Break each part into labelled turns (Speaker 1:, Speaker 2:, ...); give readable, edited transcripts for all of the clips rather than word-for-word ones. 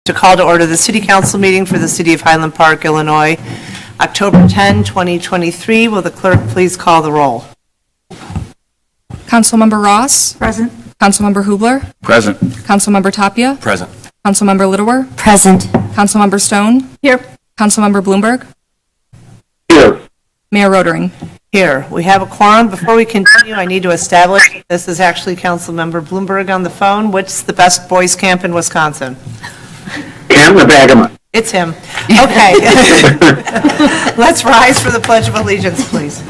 Speaker 1: To call to order the City Council meeting for the City of Highland Park, Illinois, October 10, 2023. Will the clerk please call the roll?
Speaker 2: Councilmember Ross?
Speaker 3: Present.
Speaker 2: Councilmember Hubler?
Speaker 4: Present.
Speaker 2: Councilmember Tapia?
Speaker 4: Present.
Speaker 2: Councilmember Littlewer?
Speaker 3: Present.
Speaker 2: Councilmember Stone?
Speaker 3: Here.
Speaker 2: Councilmember Bloomberg?
Speaker 4: Here.
Speaker 2: Mayor Rodering?
Speaker 1: Here. We have a quorum. Before we continue, I need to establish this is actually Councilmember Bloomberg on the phone. What's the best boys camp in Wisconsin?
Speaker 4: Camp the Bagama.
Speaker 1: It's him. Okay. Let's rise for the Pledge of Allegiance, please.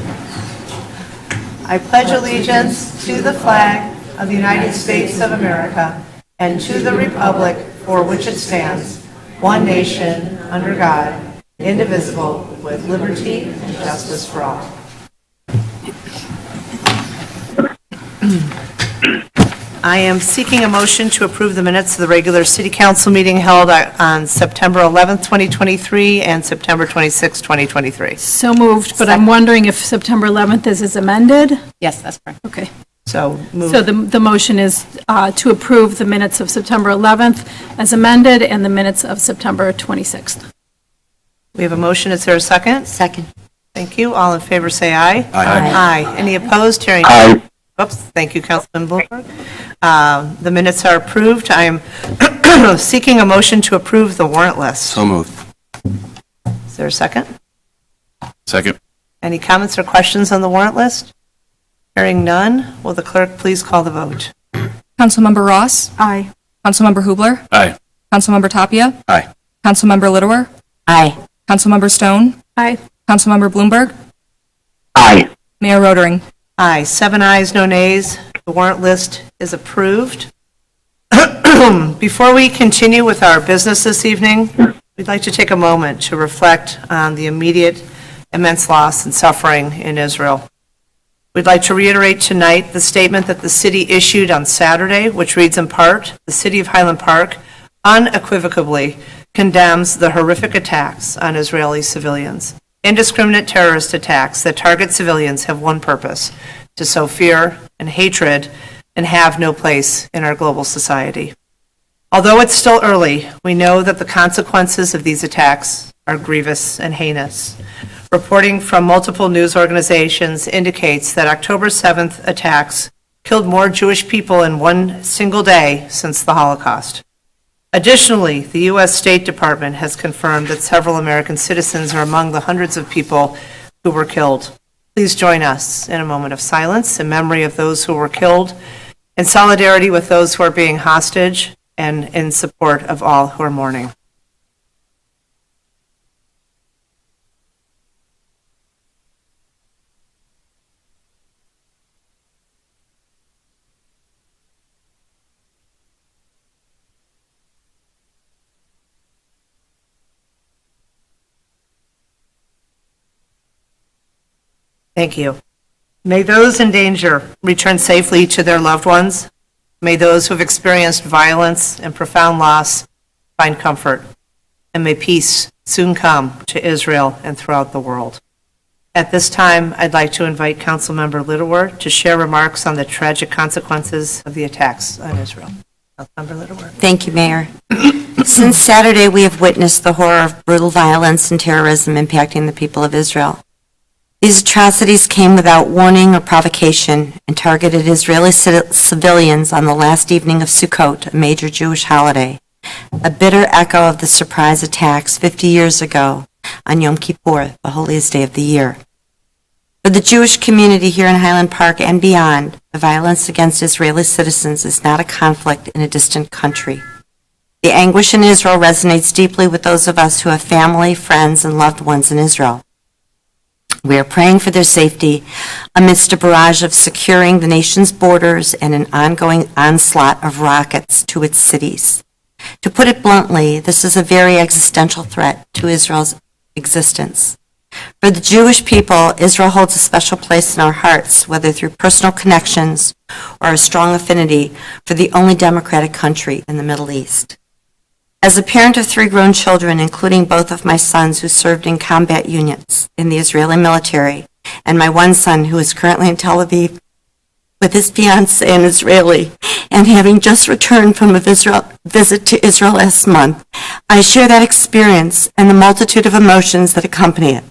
Speaker 1: I pledge allegiance to the flag of the United States of America and to the republic for which it stands, one nation, under God, indivisible, with liberty and justice for all. I am seeking a motion to approve the minutes of the regular City Council meeting held on September 11th, 2023 and September 26th, 2023.
Speaker 3: So moved, but I'm wondering if September 11th is amended?
Speaker 2: Yes, that's correct.
Speaker 3: Okay.
Speaker 1: So move.
Speaker 3: So the motion is to approve the minutes of September 11th as amended and the minutes of September 26th.
Speaker 1: We have a motion. Is there a second?
Speaker 3: Second.
Speaker 1: Thank you. All in favor say aye.
Speaker 4: Aye.
Speaker 1: Aye. Any opposed? Hearing
Speaker 4: Aye.
Speaker 1: Oops, thank you, Councilman Bloomberg. The minutes are approved. I am seeking a motion to approve the warrant list.
Speaker 4: So moved.
Speaker 1: Is there a second?
Speaker 4: Second.
Speaker 1: Any comments or questions on the warrant list? Hearing none, will the clerk please call the vote?
Speaker 2: Councilmember Ross?
Speaker 3: Aye.
Speaker 2: Councilmember Hubler?
Speaker 4: Aye.
Speaker 2: Councilmember Tapia?
Speaker 4: Aye.
Speaker 2: Councilmember Littlewer?
Speaker 3: Aye.
Speaker 2: Councilmember Stone?
Speaker 3: Aye.
Speaker 2: Councilmember Bloomberg?
Speaker 4: Aye.
Speaker 2: Mayor Rodering?
Speaker 1: Aye, 7 ayes, no nays. The warrant list is approved. Before we continue with our business this evening, we'd like to take a moment to reflect on the immediate immense loss and suffering in Israel. We'd like to reiterate tonight the statement that the city issued on Saturday, which reads in part, the City of Highland Park unequivocally condemns the horrific attacks on Israeli civilians. Indiscriminate terrorist attacks that target civilians have one purpose: to sow fear and hatred and have no place in our global society. Although it's still early, we know that the consequences of these attacks are grievous and heinous. Reporting from multiple news organizations indicates that October 7th attacks killed more Jewish people in one single day since the Holocaust. Additionally, the U.S. State Department has confirmed that several American citizens are among the hundreds of people who were killed. Please join us in a moment of silence in memory of those who were killed, in solidarity with those who are being hostage, and in support of all who are mourning. Thank you. May those in danger return safely to their loved ones. May those who have experienced violence and profound loss find comfort. And may peace soon come to Israel and throughout the world. At this time, I'd like to invite Councilmember Littlewer to share remarks on the tragic consequences of the attacks on Israel. Councilmember Littlewer.
Speaker 5: Thank you, Mayor. Since Saturday, we have witnessed the horror of brutal violence and terrorism impacting the people of Israel. These atrocities came without warning or provocation and targeted Israeli civilians on the last evening of Sukkot, a major Jewish holiday, a bitter echo of the surprise attacks 50 years ago on Yom Kippur, the holiest day of the year. For the Jewish community here in Highland Park and beyond, the violence against Israeli citizens is not a conflict in a distant country. The anguish in Israel resonates deeply with those of us who have family, friends, and loved ones in Israel. We are praying for their safety amidst a barrage of securing the nation's borders and an ongoing onslaught of rockets to its cities. To put it bluntly, this is a very existential threat to Israel's existence. For the Jewish people, Israel holds a special place in our hearts, whether through personal connections or a strong affinity for the only democratic country in the Middle East. As a parent of 3 grown children, including both of my sons who served in combat units in the Israeli military, and my one son who is currently in Tel Aviv with his fiancée, an Israeli, and having just returned from a visit to Israel last month, I share that experience and the multitude of emotions that accompany it.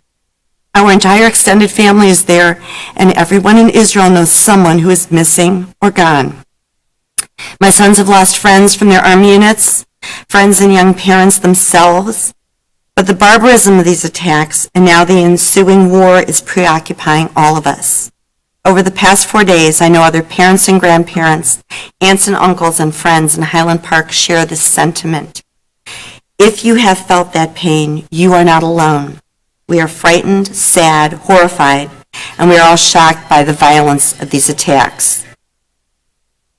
Speaker 5: Our entire extended family is there, and everyone in Israel knows someone who is missing or gone. My sons have lost friends from their army units, friends and young parents themselves, but the barbarism of these attacks and now the ensuing war is preoccupying all of us. Over the past 4 days, I know other parents and grandparents, aunts and uncles and friends in Highland Park share this sentiment. If you have felt that pain, you are not alone. We are frightened, sad, horrified, and we are all shocked by the violence of these attacks.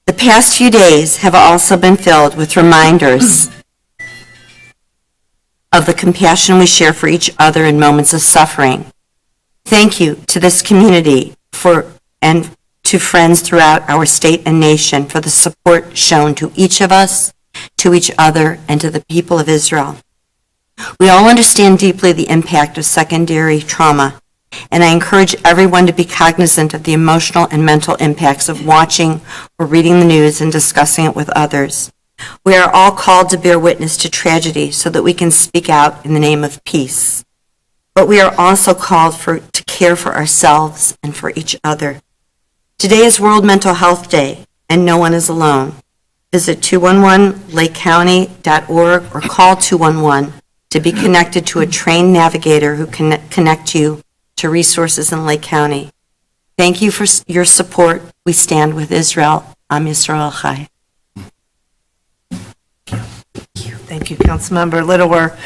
Speaker 5: The past few days have also been filled with reminders of the compassion we share for each other in moments of suffering. Thank you to this community and to friends throughout our state and nation for the support shown to each of us, to each other, and to the people of Israel. We all understand deeply the impact of secondary trauma, and I encourage everyone to be cognizant of the emotional and mental impacts of watching or reading the news and discussing it with others. We are all called to bear witness to tragedy so that we can speak out in the name of peace. But we are also called to care for ourselves and for each other. Today is World Mental Health Day, and no one is alone. Visit 211lakecounty.org or call 211 to be connected to a trained navigator who can connect you to resources in Lake County. Thank you for your support. We stand with Israel. Am Yisrael Chai.
Speaker 1: Thank you, Councilmember Littlewer.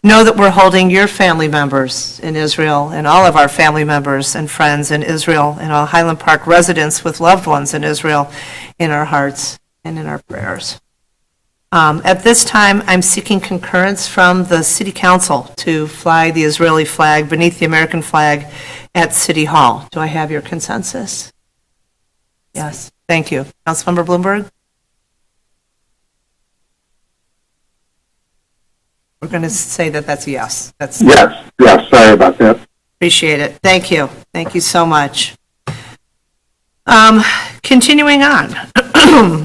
Speaker 1: Know that we're holding your family members in Israel and all of our family members and friends in Israel and all Highland Park residents with loved ones in Israel in our hearts and in our prayers. At this time, I'm seeking concurrence from the City Council to fly the Israeli flag beneath the American flag at City Hall. Do I have your consensus? Yes, thank you. Councilmember Bloomberg? We're going to say that that's a yes.
Speaker 4: Yes, sorry about that.
Speaker 1: Appreciate it. Thank you. Thank you so much. Continuing on,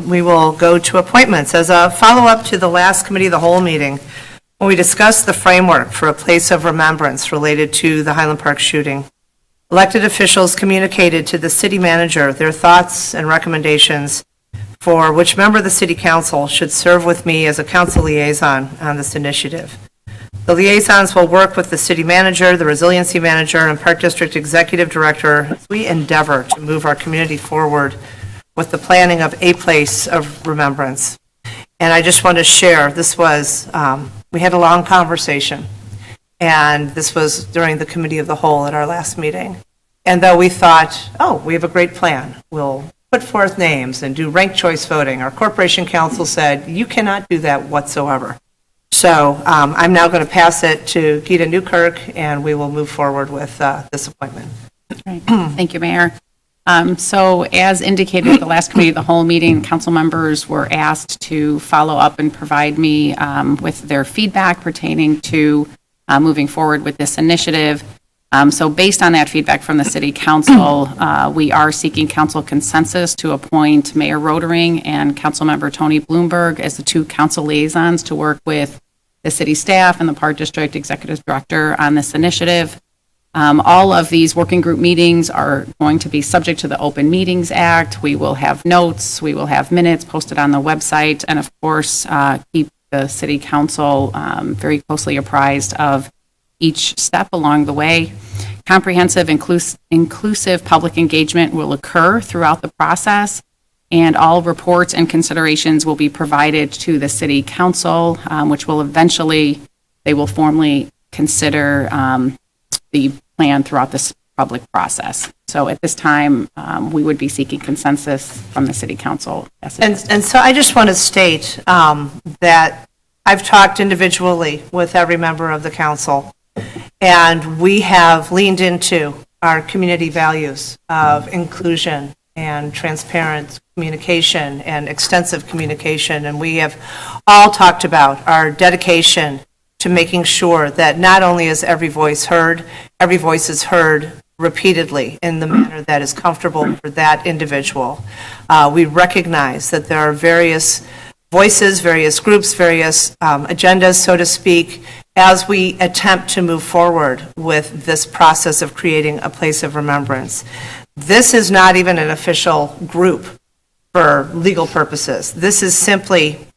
Speaker 1: we will go to appointments. As a follow-up to the last Committee of the Whole meeting, when we discussed the framework for a place of remembrance related to the Highland Park shooting, elected officials communicated to the city manager their thoughts and recommendations for which member of the City Council should serve with me as a council liaison on this initiative. The liaisons will work with the city manager, the resiliency manager, and Park District Executive Director as we endeavor to move our community forward with the planning of a place of remembrance. And I just want to share, this was, we had a long conversation, and this was during the Committee of the Whole at our last meeting. And though we thought, oh, we have a great plan, we'll put forth names and do ranked choice voting, our Corporation Council said, you cannot do that whatsoever. So I'm now going to pass it to Gita Newkirk, and we will move forward with this appointment.
Speaker 6: Right. Thank you, Mayor. So as indicated at the last Committee of the Whole meeting, council members were asked to follow up and provide me with their feedback pertaining to moving forward with this initiative. So based on that feedback from the City Council, we are seeking council consensus to appoint Mayor Rodering and Councilmember Tony Bloomberg as the two council liaisons to work with the city staff and the Park District Executive Director on this initiative. All of these working group meetings are going to be subject to the Open Meetings Act. We will have notes, we will have minutes posted on the website, and of course, keep the City Council very closely apprised of each step along the way. Comprehensive, inclusive public engagement will occur throughout the process, and all reports and considerations will be provided to the City Council, which will eventually, they will formally consider the plan throughout this public process. So at this time, we would be seeking consensus from the City Council.
Speaker 1: And so I just want to state that I've talked individually with every member of the council, and we have leaned into our community values of inclusion and transparent communication and extensive communication. And we have all talked about our dedication to making sure that not only is every voice is heard repeatedly in the manner that is comfortable for that individual. We recognize that there are various voices, various groups, various agendas, so to speak, as we attempt to move forward with this process of creating a place of remembrance. This is not even an official group for legal purposes. This is simply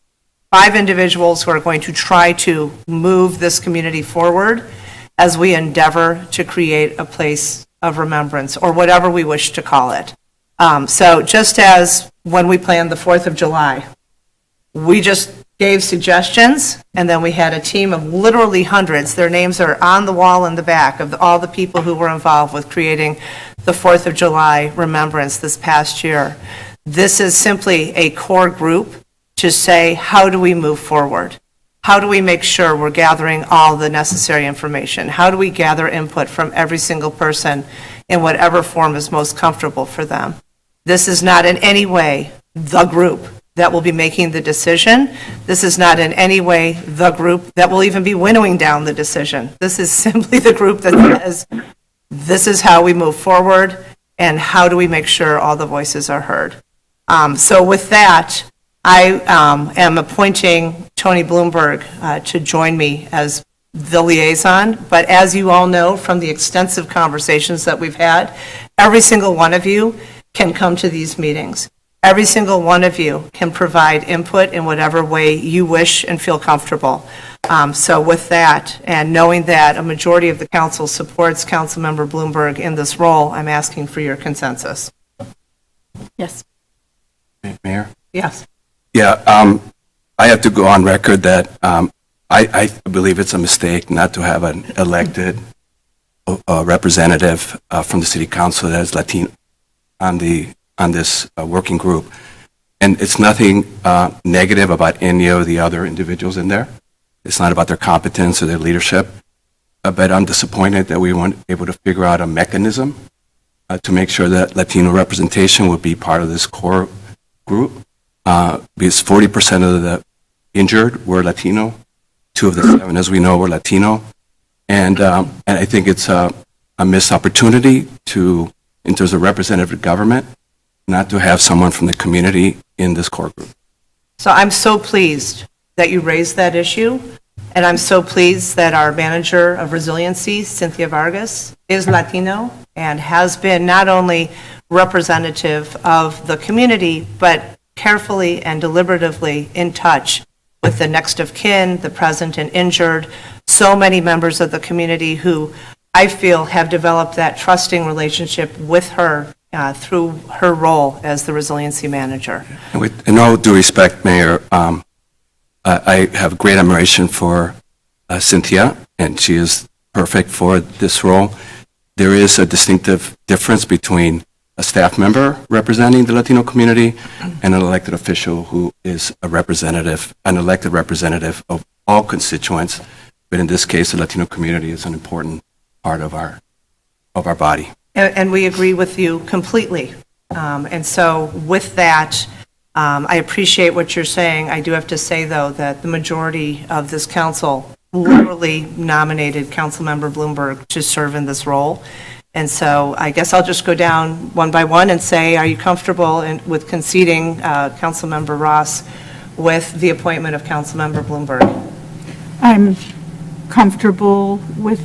Speaker 1: 5 individuals who are going to try to move this community forward as we endeavor to create a place of remembrance, or whatever we wish to call it. So just as when we planned the 4th of July, we just gave suggestions, and then we had a team of literally hundreds. Their names are on the wall in the back of all the people who were involved with creating the 4th of July remembrance this past year. This is simply a core group to say, how do we move forward? How do we make sure we're gathering all the necessary information? How do we gather input from every single person in whatever form is most comfortable for them? This is not in any way the group that will be making the decision. This is not in any way the group that will even be winnowing down the decision. This is simply the group that says, this is how we move forward, and how do we make sure all the voices are heard. So with that, I am appointing Tony Bloomberg to join me as the liaison, but as you all know from the extensive conversations that we've had, every single one of you can come to these meetings. Every single one of you can provide input in whatever way you wish and feel comfortable. So with that, and knowing that a majority of the council supports Councilmember Bloomberg in this role, I'm asking for your consensus.
Speaker 3: Yes.
Speaker 7: Mayor?
Speaker 1: Yes.
Speaker 7: Yeah, I have to go on record that I believe it's a mistake not to have an elected representative from the city council that is Latino on this working group. And it's nothing negative about any of the other individuals in there. It's not about their competence or their leadership. But I'm disappointed that we weren't able to figure out a mechanism to make sure that Latino representation would be part of this core group. Because 40% of the injured were Latino. 2 of the 7, as we know, were Latino. And I think it's a missed opportunity to, in terms of representative government, not to have someone from the community in this core group.
Speaker 1: So I'm so pleased that you raised that issue, and I'm so pleased that our manager of resiliency, Cynthia Vargas, is Latino and has been not only representative of the community, but carefully and deliberatively in touch with the next of kin, the present and injured, so many members of the community who I feel have developed that trusting relationship with her through her role as the resiliency manager.
Speaker 7: And with, in all due respect, Mayor, I have great admiration for Cynthia, and she is perfect for this role. There is a distinctive difference between a staff member representing the Latino community and an elected official who is a representative, an elected representative of all constituents. But in this case, the Latino community is an important part of our body.
Speaker 1: And we agree with you completely. And so with that, I appreciate what you're saying. I do have to say, though, that the majority of this council literally nominated Councilmember Bloomberg to serve in this role. And so I guess I'll just go down one by one and say, are you comfortable with conceding Councilmember Ross with the appointment of Councilmember Bloomberg?
Speaker 8: I'm comfortable with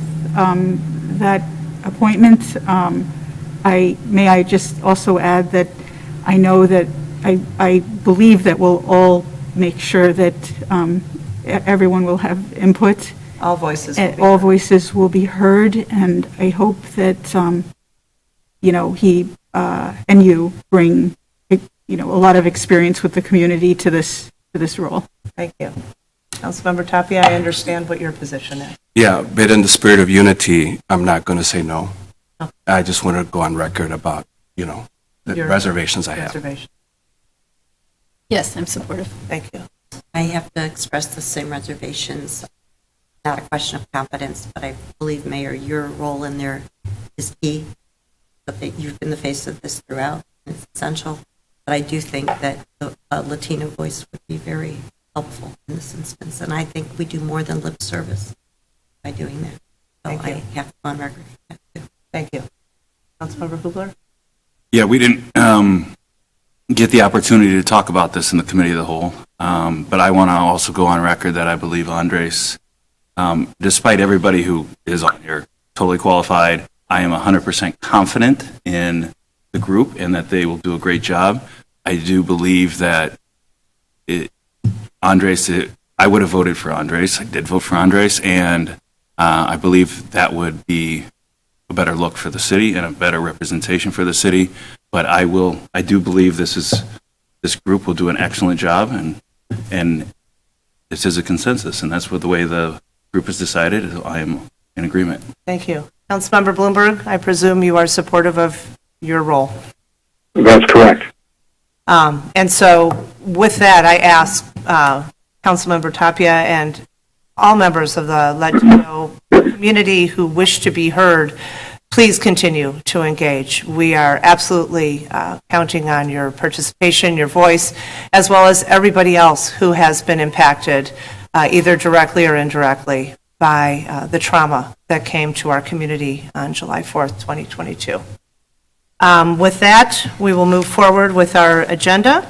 Speaker 8: that appointment. May I just also add that I know that I believe that we'll all make sure that everyone will have input.
Speaker 1: All voices will be
Speaker 8: All
Speaker 1: heard.
Speaker 8: voices will be heard, and I hope that, he and you bring, a lot of experience with the community to this role.
Speaker 1: Thank you. Councilmember Tapia, I understand what your position is.
Speaker 7: Yeah, but in the spirit of unity, I'm not going to say no. I just want to go on record about, the
Speaker 1: Your
Speaker 7: reservations I have.
Speaker 1: Reservation.
Speaker 3: Yes, I'm supportive.
Speaker 1: Thank you.
Speaker 5: I have to express the same reservations. Not a question of competence, but I believe, Mayor, your role in there is key. But that you've been the face of this throughout, and it's essential. But I do think that the Latino voice would be very helpful in this instance, and I think we do more than lip service by doing that. So
Speaker 1: Thank you.
Speaker 5: I have to go on record for that too.
Speaker 1: Thank you. Councilmember Hubler?
Speaker 9: Yeah, we didn't get the opportunity to talk about this in the committee of the whole, but I want to also go on record that I believe Andres, despite everybody who is on here totally qualified, I am 100% confident in the group and that they will do a great job. I do believe that Andres, I would have voted for Andres. I did vote for Andres, and I believe that would be a better look for the city and a better representation for the city. But I do believe this group will do an excellent job, and this is a consensus, and that's what the way the group has decided. I am in agreement.
Speaker 1: Thank you. Councilmember Bloomberg, I presume you are supportive of your role.
Speaker 4: That's correct.
Speaker 1: And so with that, I ask Councilmember Tapia and all members of the Latino community who wish to be heard, please continue to engage. We are absolutely counting on your participation, your voice, as well as everybody else who has been impacted, either directly or indirectly, by the trauma that came to our community on July 4th, 2022. With that, we will move forward with our agenda.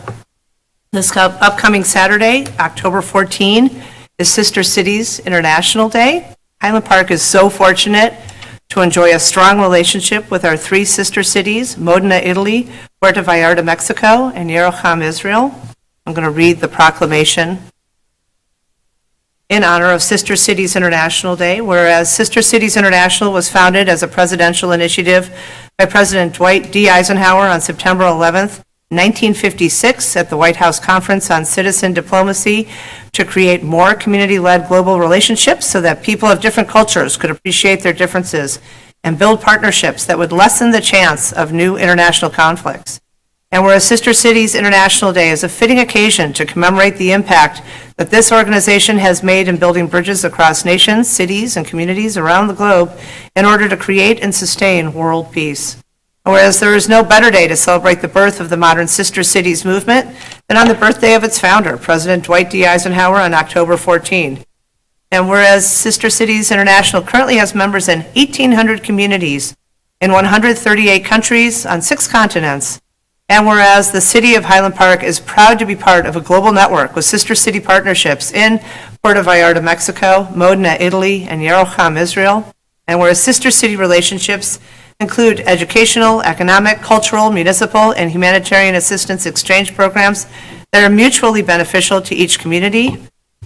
Speaker 1: This upcoming Saturday, October 14, is Sister Cities International Day. Highland Park is so fortunate to enjoy a strong relationship with our three sister cities, Modena, Italy, Puerto Vallarta, Mexico, and Yeroham, Israel. I'm going to read the proclamation in honor of Sister Cities International Day, whereas Sister Cities International was founded as a presidential initiative by President Dwight D. Eisenhower on September 11th, 1956, at the White House Conference on Citizen Diplomacy to create more community-led global relationships so that people of different cultures could appreciate their differences and build partnerships that would lessen the chance of new international conflicts. And whereas Sister Cities International Day is a fitting occasion to commemorate the impact that this organization has made in building bridges across nations, cities, and communities around the globe in order to create and sustain world peace. And whereas there is no better day to celebrate the birth of the modern Sister Cities movement than on the birthday of its founder, President Dwight D. Eisenhower, on October 14. And whereas Sister Cities International currently has members in 1,800 communities in 138 countries on 6 continents, and whereas the city of Highland Park is proud to be part of a global network with sister city partnerships in Puerto Vallarta, Mexico, Modena, Italy, and Yeroham, Israel, and whereas sister city relationships include educational, economic, cultural, municipal, and humanitarian assistance exchange programs that are mutually beneficial to each community,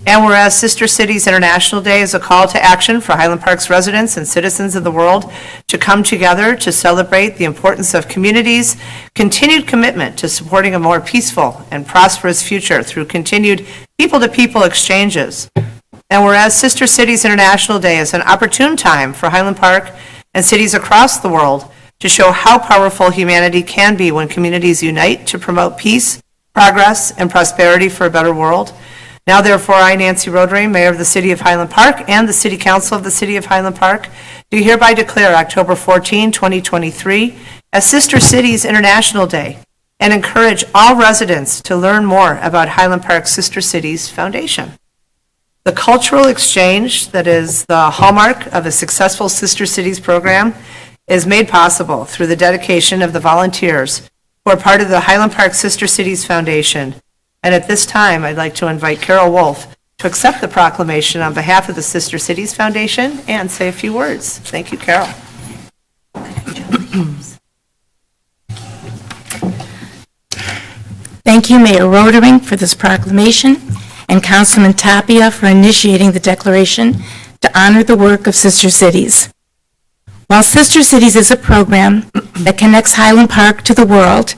Speaker 1: and whereas Sister Cities International Day is a call to action for Highland Park's residents and citizens of the world to come together to celebrate the importance of communities' continued commitment to supporting a more peaceful and prosperous future through continued people-to-people exchanges. And whereas Sister Cities International Day is an opportune time for Highland Park and cities across the world to show how powerful humanity can be when communities unite to promote peace, progress, and prosperity for a better world. Now, therefore, I, Nancy Rodering, Mayor of the City of Highland Park, and the City Council of the City of Highland Park, do hereby declare October 14, 2023, as Sister Cities International Day, and encourage all residents to learn more about Highland Park's Sister Cities Foundation. The cultural exchange that is the hallmark of a successful Sister Cities program is made possible through the dedication of the volunteers who are part of the Highland Park Sister Cities Foundation. And at this time, I'd like to invite Carol Wolf to accept the proclamation on behalf of the Sister Cities Foundation and say a few words. Thank you, Carol.
Speaker 10: Thank you, Mayor Rodering, for this proclamation, and Councilman Tapia for initiating the declaration to honor the work of Sister Cities. While Sister Cities is a program that connects Highland Park to the world,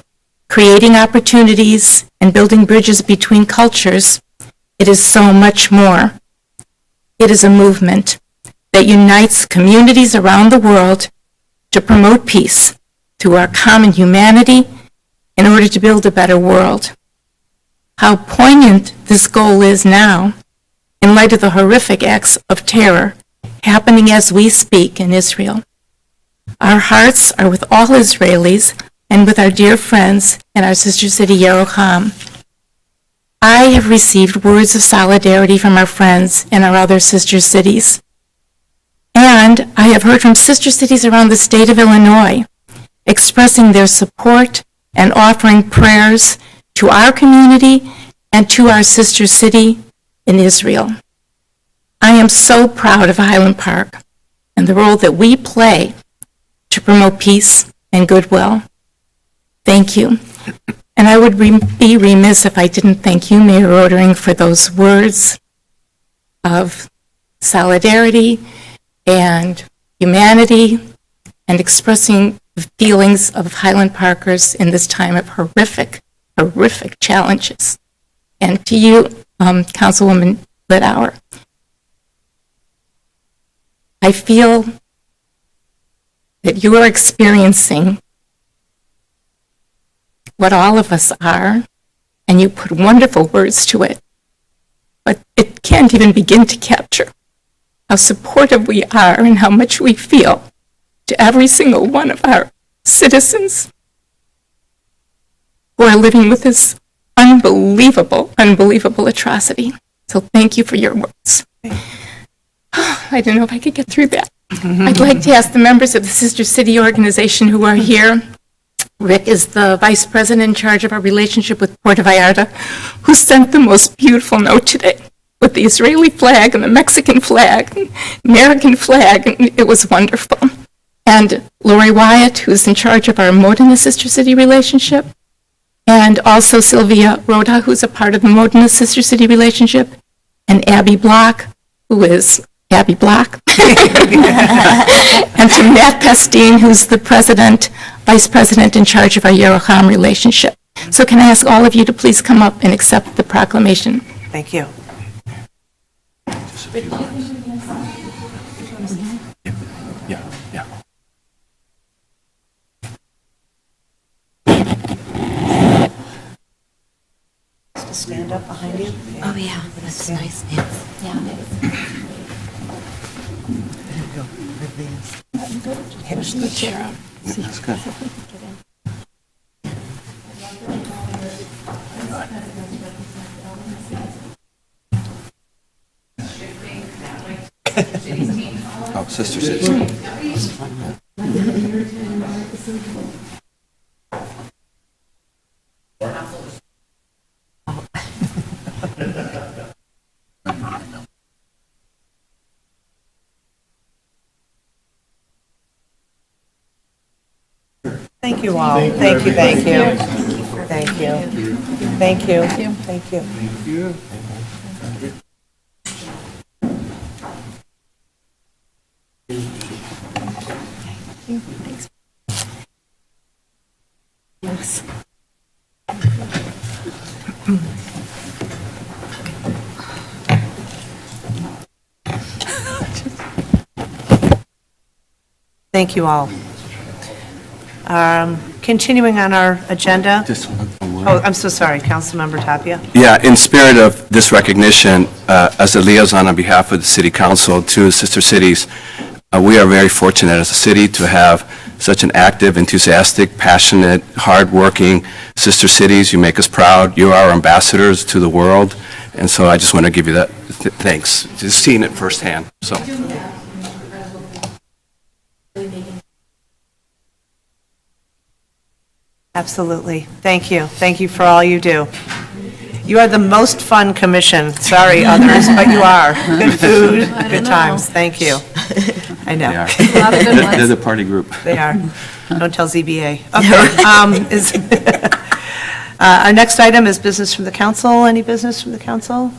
Speaker 10: creating opportunities and building bridges between cultures, it is so much more. It is a movement that unites communities around the world to promote peace through our common humanity in order to build a better world. How poignant this goal is now in light of the horrific acts of terror happening as we speak in Israel. Our hearts are with all Israelis and with our dear friends in our sister city, Yeroham. I have received words of solidarity from our friends in our other sister cities. And I have heard from sister cities around the state of Illinois expressing their support and offering prayers to our community and to our sister city in Israel. I am so proud of Highland Park and the role that we play to promote peace and goodwill. Thank you. And I would be remiss if I didn't thank you, Mayor Rodering, for those words of solidarity and humanity and expressing the feelings of Highland Parkers in this time of horrific challenges. And to you, Councilwoman Lidauer, I feel that you are experiencing what all of us are, and you put wonderful words to it, but it can't even begin to capture how supportive we are and how much we feel to every single one of our citizens who are living with this unbelievable atrocity. So thank you for your words. I don't know if I could get through that. I'd like to ask the members of the Sister City organization who are here. Rick is the vice president in charge of our relationship with Puerto Vallarta, who sent the most beautiful note today with the Israeli flag and the Mexican flag and American flag, and it was wonderful. And Lori Wyatt, who's in charge of our Modena Sister City relationship, and also Sylvia Roda, who's a part of the Modena Sister City relationship, and Abby Block, who is Abby Block, and to Matt Pestine, who's the vice president in charge of our Yeroham relationship. So can I ask all of you to please come up and accept the proclamation?
Speaker 1: Thank you.
Speaker 7: Yeah.
Speaker 1: Just stand up behind you.
Speaker 5: Oh, yeah, that's nice.
Speaker 7: That's good. Oh, Sister City.
Speaker 1: Thank you all. Thank you. Thank you. Thank you. Thank you. Thank you. Thank you all. Continuing on our agenda.
Speaker 7: Just one word.
Speaker 1: Oh, I'm so sorry, Councilmember Tapia.
Speaker 7: Yeah, in spirit of this recognition, as a liaison on behalf of the City Council to Sister Cities, we are very fortunate as a city to have such an active, enthusiastic, passionate, hardworking Sister Cities. You make us proud. You are our ambassadors to the world. And so I just want to give you that thanks. Just seeing it firsthand. So.
Speaker 1: Absolutely. Thank you. Thank you for all you do. You are the most fun commission. Sorry, others, but you are. Good food, good times. Thank you. I know.
Speaker 7: They are.
Speaker 3: A lot of good
Speaker 7: They're
Speaker 3: ones.
Speaker 7: the party group.
Speaker 1: They are. Don't tell ZBA. Okay. Our next item is business from the council. Any business from the council?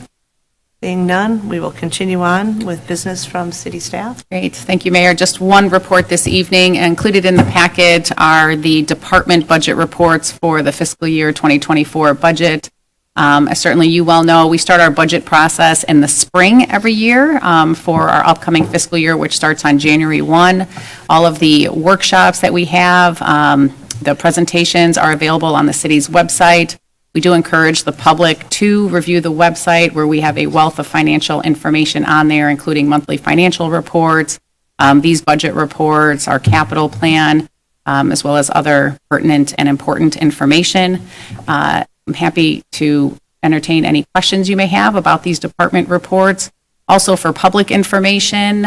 Speaker 1: Being none, we will continue on with business from city staff.
Speaker 6: Great, thank you, Mayor. Just one report this evening. Included in the packet are the department budget reports for the fiscal year 2024 budget. As certainly you well know, we start our budget process in the spring every year for our upcoming fiscal year, which starts on January 1. All of the workshops that we have, the presentations are available on the city's website. We do encourage the public to review the website where we have a wealth of financial information on there, including monthly financial reports, these budget reports, our capital plan, as well as other pertinent and important information. I'm happy to entertain any questions you may have about these department reports. Also, for public information,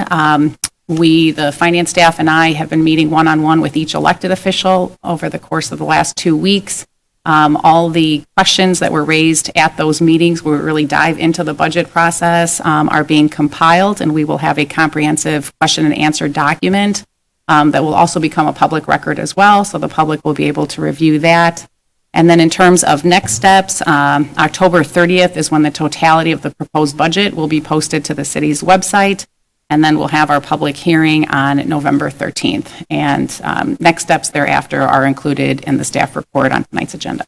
Speaker 6: We, the finance staff and I, have been meeting one-on-one with each elected official over the course of the last 2 weeks. All the questions that were raised at those meetings, where we really dive into the budget process, are being compiled, and we will have a comprehensive question and answer document that will also become a public record as well, so the public will be able to review that. And then in terms of next steps, October 30th is when the totality of the proposed budget will be posted to the city's website, and then we'll have our public hearing on November 13th. And next steps thereafter are included in the staff report on tonight's agenda.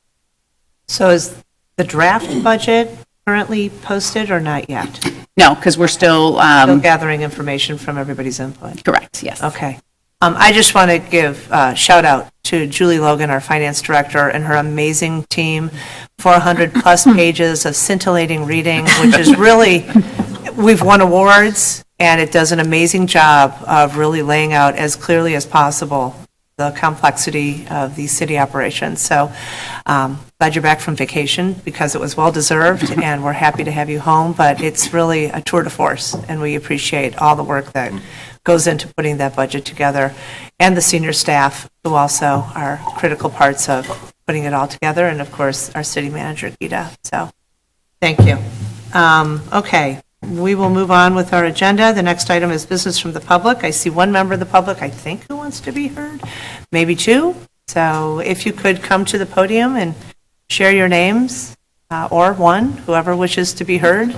Speaker 1: So is the draft budget currently posted or not yet?
Speaker 6: No, because we're still,
Speaker 1: Still gathering information from everybody's input?
Speaker 6: correct, yes.
Speaker 1: Okay. I just want to give a shout out to Julie Logan, our finance director, and her amazing team. 400-plus pages of scintillating reading, which is really, we've won awards, and it does an amazing job of really laying out as clearly as possible the complexity of the city operations. So glad you're back from vacation, because it was well-deserved, and we're happy to have you home, but it's really a tour de force, and we appreciate all the work that goes into putting that budget together, and the senior staff, who also are critical parts of putting it all together, and of course, our city manager, Gita. So, thank you. Okay, we will move on with our agenda. The next item is business from the public. I see one member of the public, I think, who wants to be heard, maybe two. So if you could come to the podium and share your names, or one, whoever wishes to be heard.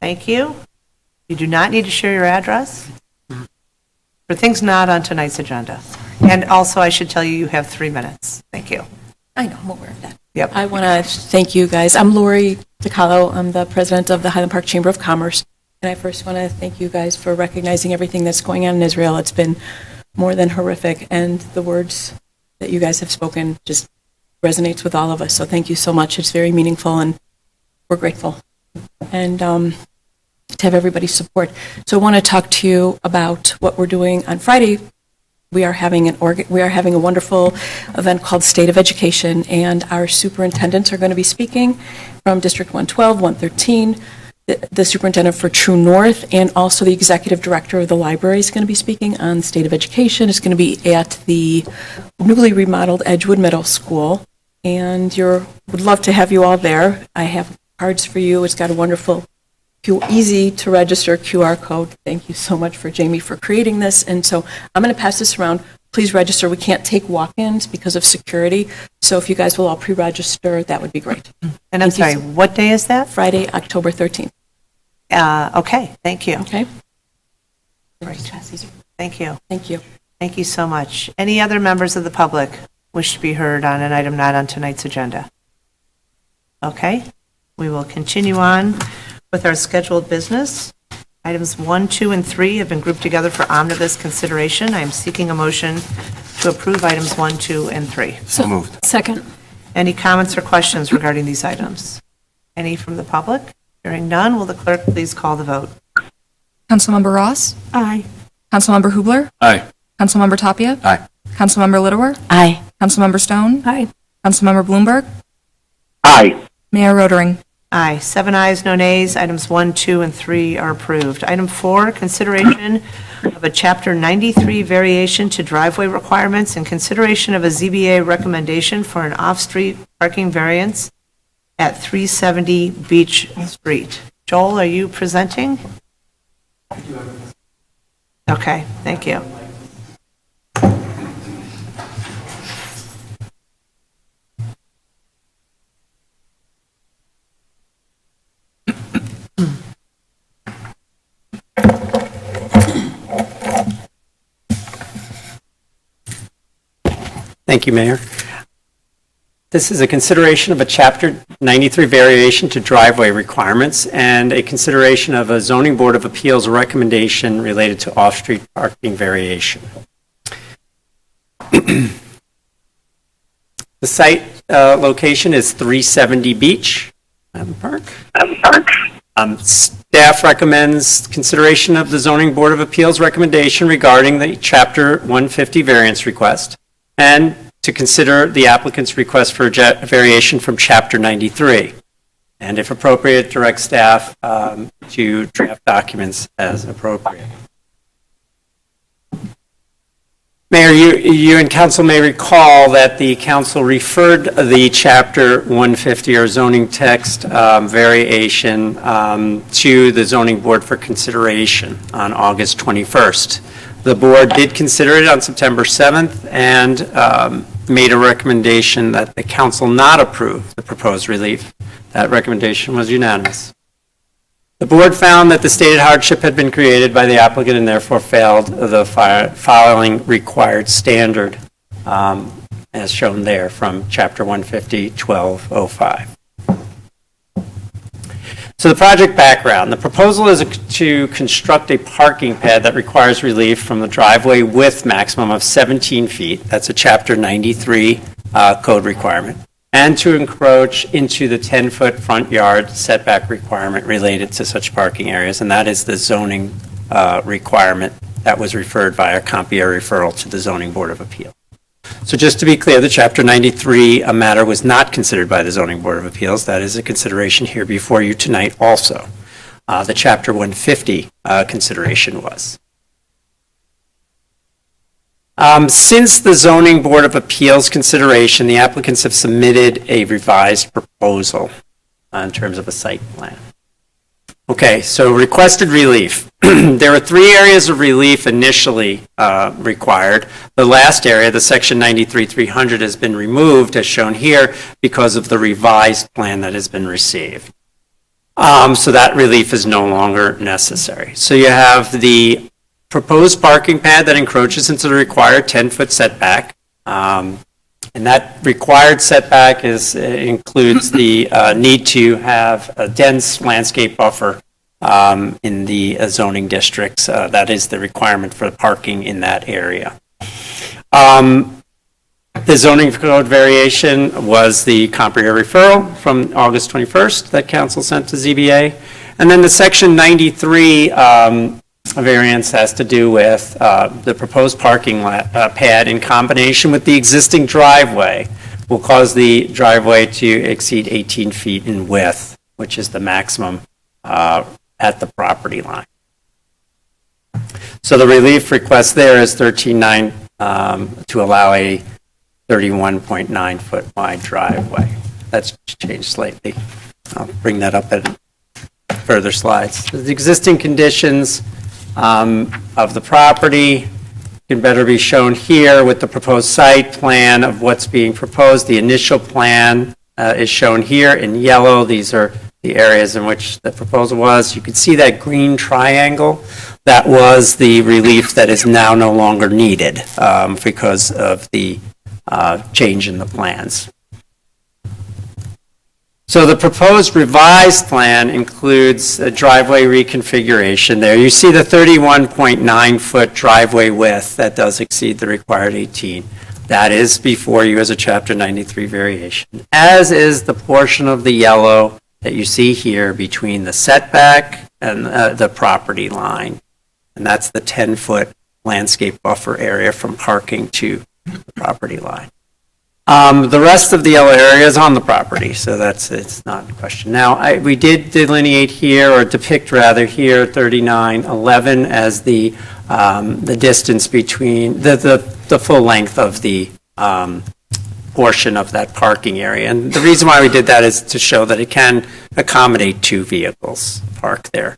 Speaker 1: Thank you. You do not need to share your address for things not on tonight's agenda. And also, I should tell you, you have 3 minutes. Thank you.
Speaker 11: I know, I'm aware of that.
Speaker 1: Yep.
Speaker 11: I want to thank you guys. I'm Lori DiCarlo. I'm the president of the Highland Park Chamber of Commerce. And I first want to thank you guys for recognizing everything that's going on in Israel. It's been more than horrific. And the words that you guys have spoken just resonates with all of us. So thank you so much. It's very meaningful, and we're grateful. And to have everybody's support. So I want to talk to you about what we're doing on Friday. We are having a wonderful event called State of Education, and our superintendents are going to be speaking from District 112, 113, the superintendent for True North, and also the executive director of the library is going to be speaking on State of Education. It's going to be at the newly remodeled Edgewood Middle School, and would love to have you all there. I have cards for you. It's got a wonderful, easy to register QR code. Thank you so much for Jamie for creating this. And so I'm going to pass this around. Please register. We can't take walk-ins because of security. So if you guys will all pre-register, that would be great.
Speaker 1: And I'm sorry, what day is that?
Speaker 11: Friday, October 13th.
Speaker 1: Okay, thank you.
Speaker 11: Okay?
Speaker 1: Great. Thank you.
Speaker 11: Thank you.
Speaker 1: Thank you so much. Any other members of the public wish to be heard on an item not on tonight's agenda? Okay, we will continue on with our scheduled business. Items 1, 2, and 3 have been grouped together for omnibus consideration. I am seeking a motion to approve items 1, 2, and 3.
Speaker 7: So moved.
Speaker 3: Second.
Speaker 1: Any comments or questions regarding these items? Any from the public? Hearing none, will the clerk please call the vote?
Speaker 2: Councilmember Ross?
Speaker 8: Aye.
Speaker 2: Councilmember Hubler?
Speaker 9: Aye.
Speaker 2: Councilmember Tapia?
Speaker 7: Aye.
Speaker 2: Councilmember Littlewer?
Speaker 5: Aye.
Speaker 2: Councilmember Stone?
Speaker 3: Aye.
Speaker 2: Councilmember Bloomberg?
Speaker 4: Aye.
Speaker 2: Mayor Rotering?
Speaker 1: Aye. 7 ayes, no nays. Items 1, 2, and 3 are approved. Item 4, consideration of a Chapter 93 variation to driveway requirements and consideration of a ZBA recommendation for an off-street parking variance at 370 Beach Street. Joel, are you presenting? Okay, thank you.
Speaker 12: Thank you, Mayor. This is a consideration of a Chapter 93 variation to driveway requirements and a consideration of a Zoning Board of Appeals recommendation related to off-street parking variation. The site location is 370 Beach, Highland Park. Staff recommends consideration of the Zoning Board of Appeals recommendation regarding the Chapter 150 variance request, and to consider the applicant's request for a variation from Chapter 93, and if appropriate, direct staff to draft documents as appropriate. Mayor, you and council may recall that the council referred the Chapter 150 or zoning text variation to the zoning board for consideration on August 21st. The board did consider it on September 7th and made a recommendation that the council not approve the proposed relief. That recommendation was unanimous. The board found that the stated hardship had been created by the applicant and therefore failed the following required standard, as shown there from Chapter 150, 1205. So the project background. The proposal is to construct a parking pad that requires relief from the driveway width maximum of 17 feet. That's a Chapter 93 code requirement. And to encroach into the 10-foot front yard setback requirement related to such parking areas, and that is the zoning requirement that was referred via Compier referral to the Zoning Board of Appeals. So just to be clear, the Chapter 93 matter was not considered by the Zoning Board of Appeals. That is a consideration here before you tonight also. The Chapter 150 consideration was. Since the Zoning Board of Appeals consideration, the applicants have submitted a revised proposal in terms of a site plan. Okay, so requested relief. There were 3 areas of relief initially required. The last area, the section 93-300, has been removed, as shown here, because of the revised plan that has been received. So that relief is no longer necessary. So you have the proposed parking pad that encroaches into the required 10-foot setback. And that required setback includes the need to have a dense landscape buffer in the zoning districts. That is the requirement for parking in that area. The zoning code variation was the Compier referral from August 21st that council sent to ZBA. And then the section 93 variance has to do with the proposed parking pad in combination with the existing driveway will cause the driveway to exceed 18 feet in width, which is the maximum at the property line. So the relief request there is 13.9 to allow a 31.9 foot wide driveway. That's changed slightly. I'll bring that up at further slides. The existing conditions of the property can better be shown here with the proposed site plan of what's being proposed. The initial plan is shown here in yellow. These are the areas in which the proposal was. You can see that green triangle. That was the relief that is now no longer needed because of the change in the plans. So the proposed revised plan includes a driveway reconfiguration there. You see the 31.9 foot driveway width that does exceed the required 18. That is before you as a Chapter 93 variation, as is the portion of the yellow that you see here between the setback and the property line. And that's the 10-foot landscape buffer area from parking to the property line. The rest of the yellow area is on the property, so it's not a question. Now, we did delineate here, or depict rather here, 3911 as the distance between the full length of the portion of that parking area. And the reason why we did that is to show that it can accommodate 2 vehicles parked there.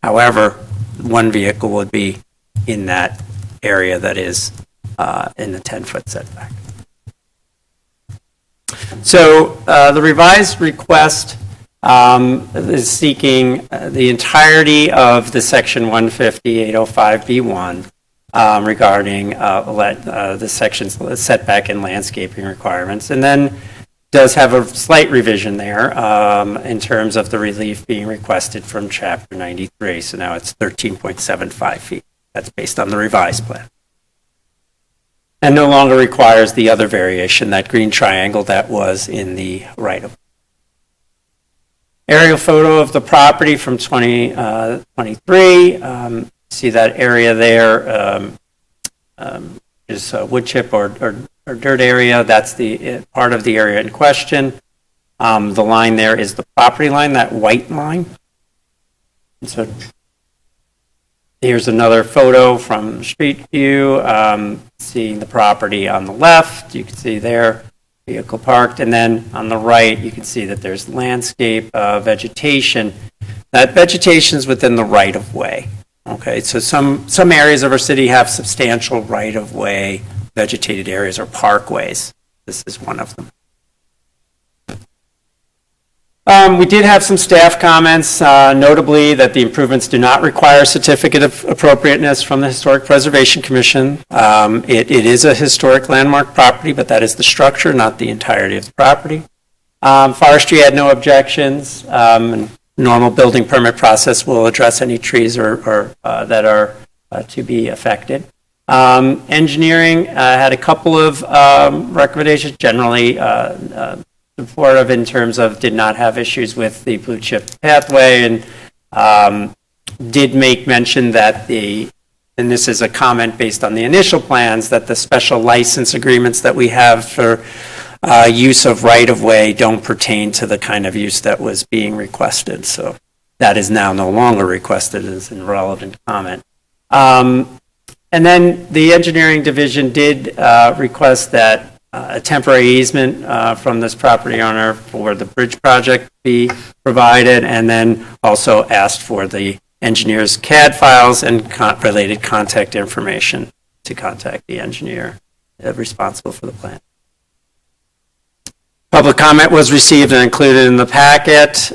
Speaker 12: However, 1 vehicle would be in that area that is in the 10-foot setback. So the revised request is seeking the entirety of the section 150-805B1 regarding the section's setback and landscaping requirements, and then does have a slight revision there in terms of the relief being requested from Chapter 93. So now it's 13.75 feet. That's based on the revised plan. And no longer requires the other variation, that green triangle that was in the right-of-way. Aerial photo of the property from 2023. See that area there is wood chip or dirt area. That's the part of the area in question. The line there is the property line, that white line. And so Here's another photo from street view, seeing the property on the left. You can see there, vehicle parked, and then on the right, you can see that there's landscape vegetation. That vegetation is within the right-of-way. Okay, so some areas of our city have substantial right-of-way vegetated areas or parkways. This is one of them. We did have some staff comments, notably that the improvements do not require a certificate of appropriateness from the Historic Preservation Commission. It is a historic landmark property, but that is the structure, not the entirety of the property. Forestry had no objections. Normal building permit process will address any trees or that are to be affected. Engineering had a couple of recommendations, generally supportive in terms of did not have issues with the blue chip pathway, and did make mention that and this is a comment based on the initial plans, that the special license agreements that we have for use of right-of-way don't pertain to the kind of use that was being requested. So that is now no longer requested as an irrelevant comment. And then the engineering division did request that a temporary easement from this property owner for the bridge project be provided, and then also asked for the engineer's CAD files and related contact information to contact the engineer responsible for the plan. Public comment was received and included in the packet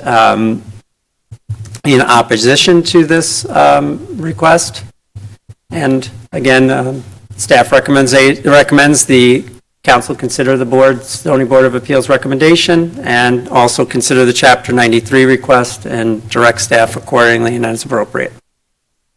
Speaker 12: in opposition to this request. And again, staff recommends the council consider the zoning board of appeals recommendation, and also consider the chapter 93 request and direct staff accordingly and as appropriate.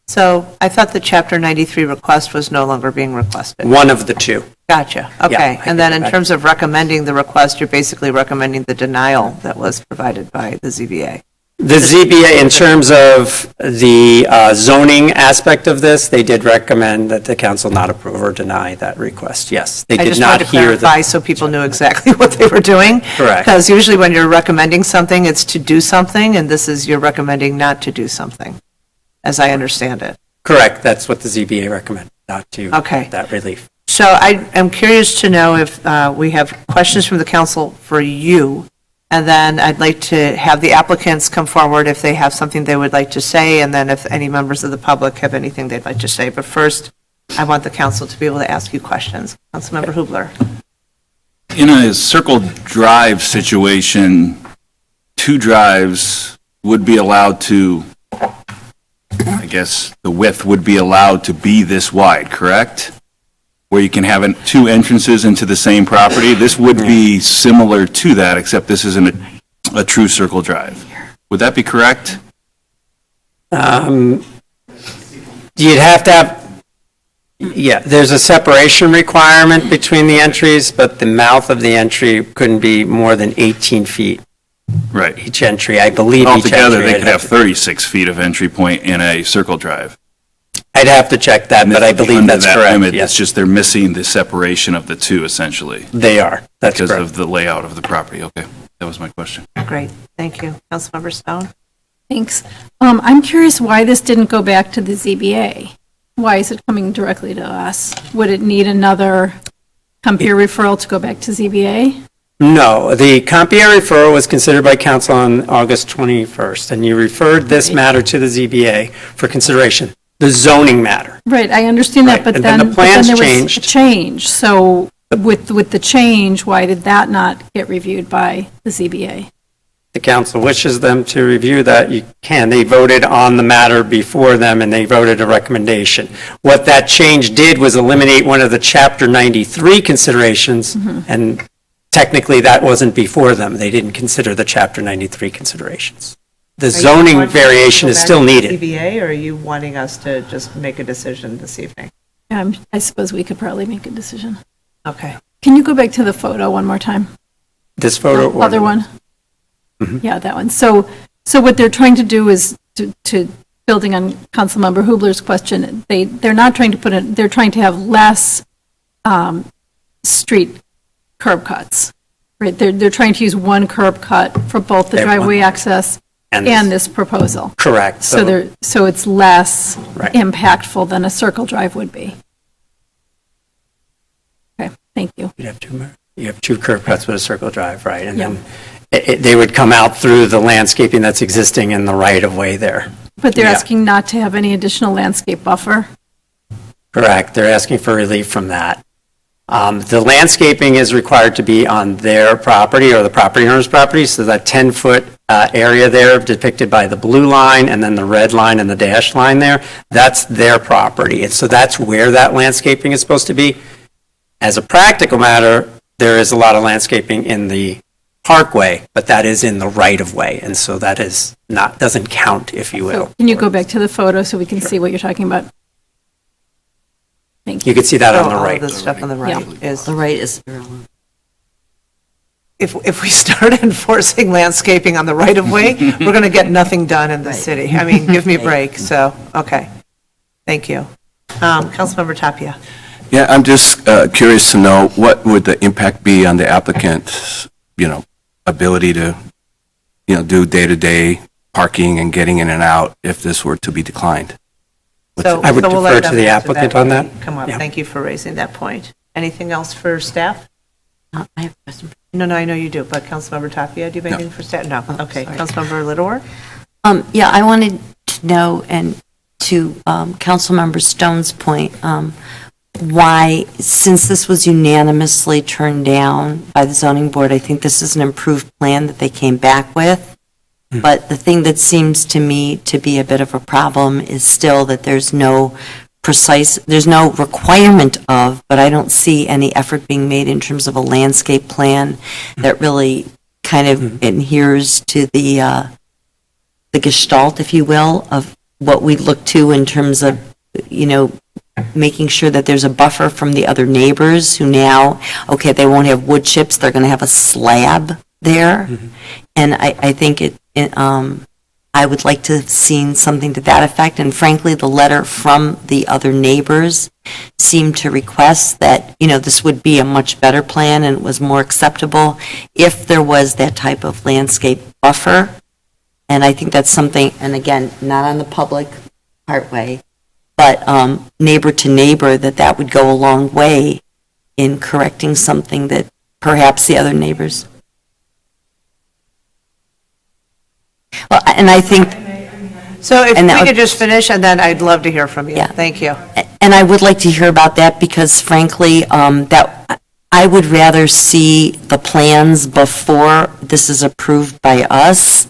Speaker 1: So I thought the chapter 93 request was no longer being requested.
Speaker 12: One of the two.
Speaker 1: Gotcha, okay. And then in terms of recommending the request, you're basically recommending the denial that was provided by the ZBA.
Speaker 12: The ZBA, in terms of the zoning aspect of this, they did recommend that the council not approve or deny that request. Yes, they
Speaker 1: I
Speaker 12: did
Speaker 1: just
Speaker 12: not
Speaker 1: wanted to
Speaker 12: hear
Speaker 1: clarify so people knew exactly what they were doing.
Speaker 12: Correct.
Speaker 1: Because usually when you're recommending something, it's to do something, and this is you're recommending not to do something, as I understand it.
Speaker 12: Correct, that's what the ZBA recommended, not to
Speaker 1: Okay.
Speaker 12: that relief.
Speaker 1: So I am curious to know if we have questions from the council for you, and then I'd like to have the applicants come forward if they have something they would like to say, and then if any members of the public have anything they'd like to say. But first, I want the council to be able to ask you questions. Councilmember Hubler.
Speaker 9: In a circle drive situation, 2 drives would be allowed to, I guess, the width would be allowed to be this wide, correct? Where you can have 2 entrances into the same property. This would be similar to that, except this isn't a true circle drive. Would that be correct?
Speaker 12: You'd have to have, yeah, there's a separation requirement between the entries, but the mouth of the entry couldn't be more than 18 feet.
Speaker 9: Right.
Speaker 12: Each entry, I believe each entry.
Speaker 9: Altogether, they could have 36 feet of entry point in a circle drive.
Speaker 12: I'd have to check that, but I believe that's correct.
Speaker 9: Limit,
Speaker 12: yes.
Speaker 9: it's just they're missing the separation of the 2, essentially.
Speaker 12: They are. That's
Speaker 9: because
Speaker 12: correct.
Speaker 9: of the layout of the property. Okay, that was my question.
Speaker 1: Great, thank you. Councilmember Stone?
Speaker 3: Thanks. I'm curious why this didn't go back to the ZBA. Why is it coming directly to us? Would it need another Compeer referral to go back to ZBA?
Speaker 12: No, the Compeer referral was considered by council on August 21st, and you referred this matter to the ZBA for consideration, the zoning matter.
Speaker 3: Right, I understand that,
Speaker 12: Right,
Speaker 3: but
Speaker 12: and
Speaker 3: then
Speaker 12: then the plans
Speaker 3: there was a
Speaker 12: changed.
Speaker 3: change. So with the change, why did that not get reviewed by the ZBA?
Speaker 12: The council wishes them to review that, you can. They voted on the matter before them, and they voted a recommendation. What that change did was eliminate one of the Chapter 93 considerations, and technically that wasn't before them. They didn't consider the Chapter 93 considerations. The zoning variation is still needed.
Speaker 1: ZBA, or are you wanting us to just make a decision this evening?
Speaker 3: I suppose we could probably make a decision.
Speaker 1: Okay.
Speaker 3: Can you go back to the photo one more time?
Speaker 12: This photo? or-
Speaker 3: Other one? Yeah, that one. So what they're trying to do is to building on Councilmember Hubler's question, they're not trying to put in, they're trying to have less street curb cuts, right? They're trying to use one curb cut for both the
Speaker 12: They have one.
Speaker 3: driveway access
Speaker 12: and
Speaker 3: this proposal.
Speaker 12: correct.
Speaker 3: So it's less
Speaker 12: Right.
Speaker 3: impactful than a circle drive would be. Okay, thank you.
Speaker 12: You have two curb cuts with a circle drive, right? And then they would come out through the landscaping that's existing in the right-of-way there.
Speaker 3: But they're
Speaker 12: Yeah.
Speaker 3: asking not to have any additional landscape buffer?
Speaker 12: Correct. They're asking for relief from that. The landscaping is required to be on their property or the property owner's property, so that 10-foot area there depicted by the blue line and then the red line and the dashed line there, that's their property. And so that's where that landscaping is supposed to be. As a practical matter, there is a lot of landscaping in the parkway, but that is in the right-of-way, and so that is not, doesn't count, if you will.
Speaker 3: So can you go back to the photo so we can see what you're talking about? Thank you.
Speaker 12: You can see that on the
Speaker 1: All
Speaker 12: right.
Speaker 1: of the stuff on the right is,
Speaker 5: The right is irrelevant.
Speaker 1: if we start enforcing landscaping on the right-of-way, we're going to get nothing done in the city. I mean, give me a break, so, okay. Thank you. Councilmember Tapia.
Speaker 7: Yeah, I'm just curious to know, what would the impact be on the applicant's, ability to, do day-to-day parking and getting in and out if this were to be declined?
Speaker 1: So
Speaker 12: I would
Speaker 1: so we'll let
Speaker 12: defer to
Speaker 1: them
Speaker 12: the
Speaker 1: answer
Speaker 12: applicant
Speaker 1: when
Speaker 12: on that.
Speaker 1: we come up.
Speaker 12: Yeah.
Speaker 1: Thank you for raising that point. Anything else for staff?
Speaker 5: I have a question.
Speaker 1: No, I know you do, but Councilmember Tapia, do you have anything for staff? No, okay.
Speaker 5: sorry.
Speaker 1: Councilmember Littler?
Speaker 5: Yeah, I wanted to know, and to Councilmember Stone's point, why, since this was unanimously turned down by the zoning board, I think this is an improved plan that they came back with. But the thing that seems to me to be a bit of a problem is still that there's no requirement of, but I don't see any effort being made in terms of a landscape plan that really kind of adheres to the gestalt, if you will, of what we look to in terms of, making sure that there's a buffer from the other neighbors who now, okay, they won't have wood chips, they're going to have a slab there. And I think I would like to have seen something to that effect. And frankly, the letter from the other neighbors seemed to request that, this would be a much better plan and it was more acceptable if there was that type of landscape buffer. And I think that's something, and again, not on the public partway, but neighbor to neighbor, that would go a long way in correcting something that perhaps the other neighbors. Well, and I think,
Speaker 1: So if
Speaker 5: And that
Speaker 1: we
Speaker 5: would-
Speaker 1: could just finish, and then I'd love to hear from you.
Speaker 5: Yeah.
Speaker 1: Thank you.
Speaker 5: and I would like to hear about that because frankly, that I would rather see the plans before this is approved by us.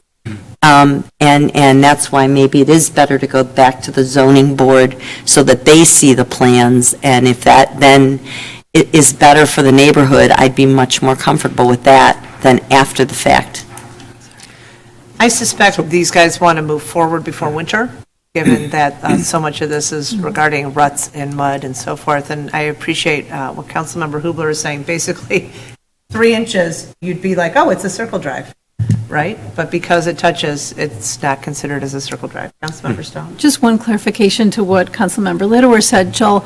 Speaker 5: And that's why maybe it is better to go back to the zoning board so that they see the plans. And if that then is better for the neighborhood, I'd be much more comfortable with that than after the fact.
Speaker 1: I suspect these guys want to move forward before winter, given that so much of this is regarding ruts and mud and so forth. And I appreciate what Councilmember Hubler is saying. Basically, 3 inches, you'd be like, oh, it's a circle drive, right? But because it touches, it's not considered as a circle drive. Councilmember Stone?
Speaker 3: Just one clarification to what Councilmember Littler said, Joel.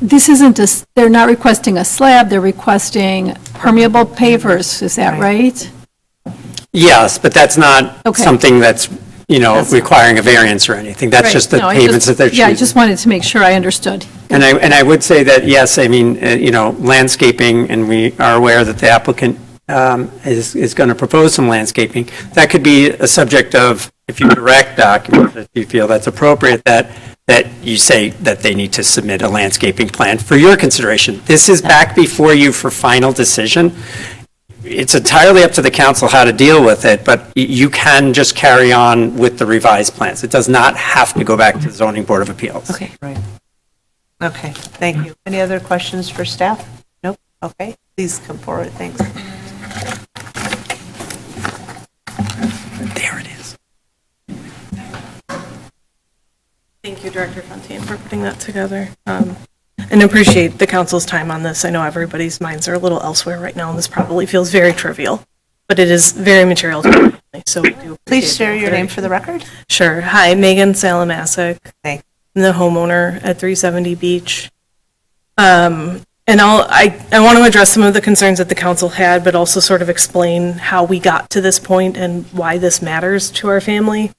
Speaker 3: This isn't they're not requesting a slab, they're requesting permeable pavers, is that right?
Speaker 12: Yes, but that's not
Speaker 3: Okay.
Speaker 12: something that's, requiring a variance or anything. That's
Speaker 3: Right.
Speaker 12: just the
Speaker 3: No, I
Speaker 12: pavements that they're
Speaker 3: Yeah, I
Speaker 12: choosing.
Speaker 3: just wanted to make sure I understood.
Speaker 12: And I would say that, yes, I mean, landscaping, and we are aware that the applicant is going to propose some landscaping. That could be a subject of, if you direct documents, if you feel that's appropriate, that you say that they need to submit a landscaping plan for your consideration. This is back before you for final decision. It's entirely up to the council how to deal with it, but you can just carry on with the revised plans. It does not have to go back to the zoning board of appeals.
Speaker 5: Okay.
Speaker 1: Right. Okay, thank you. Any other questions for staff? Nope, okay. Please come forward, thanks.
Speaker 12: There it is.
Speaker 13: Thank you, Director Fontaine, for putting that together. And appreciate the council's time on this. I know everybody's minds are a little elsewhere right now, and this probably feels very trivial, but it is very material to the family, so we do.
Speaker 1: Please share your name for the record.
Speaker 13: Sure. Hi, Megan Salamasek.
Speaker 1: Thanks.
Speaker 13: I'm the homeowner at 370 Beach. And And I want to address some of the concerns that the council had, but also sort of explain how we got to this point and why this matters to our family.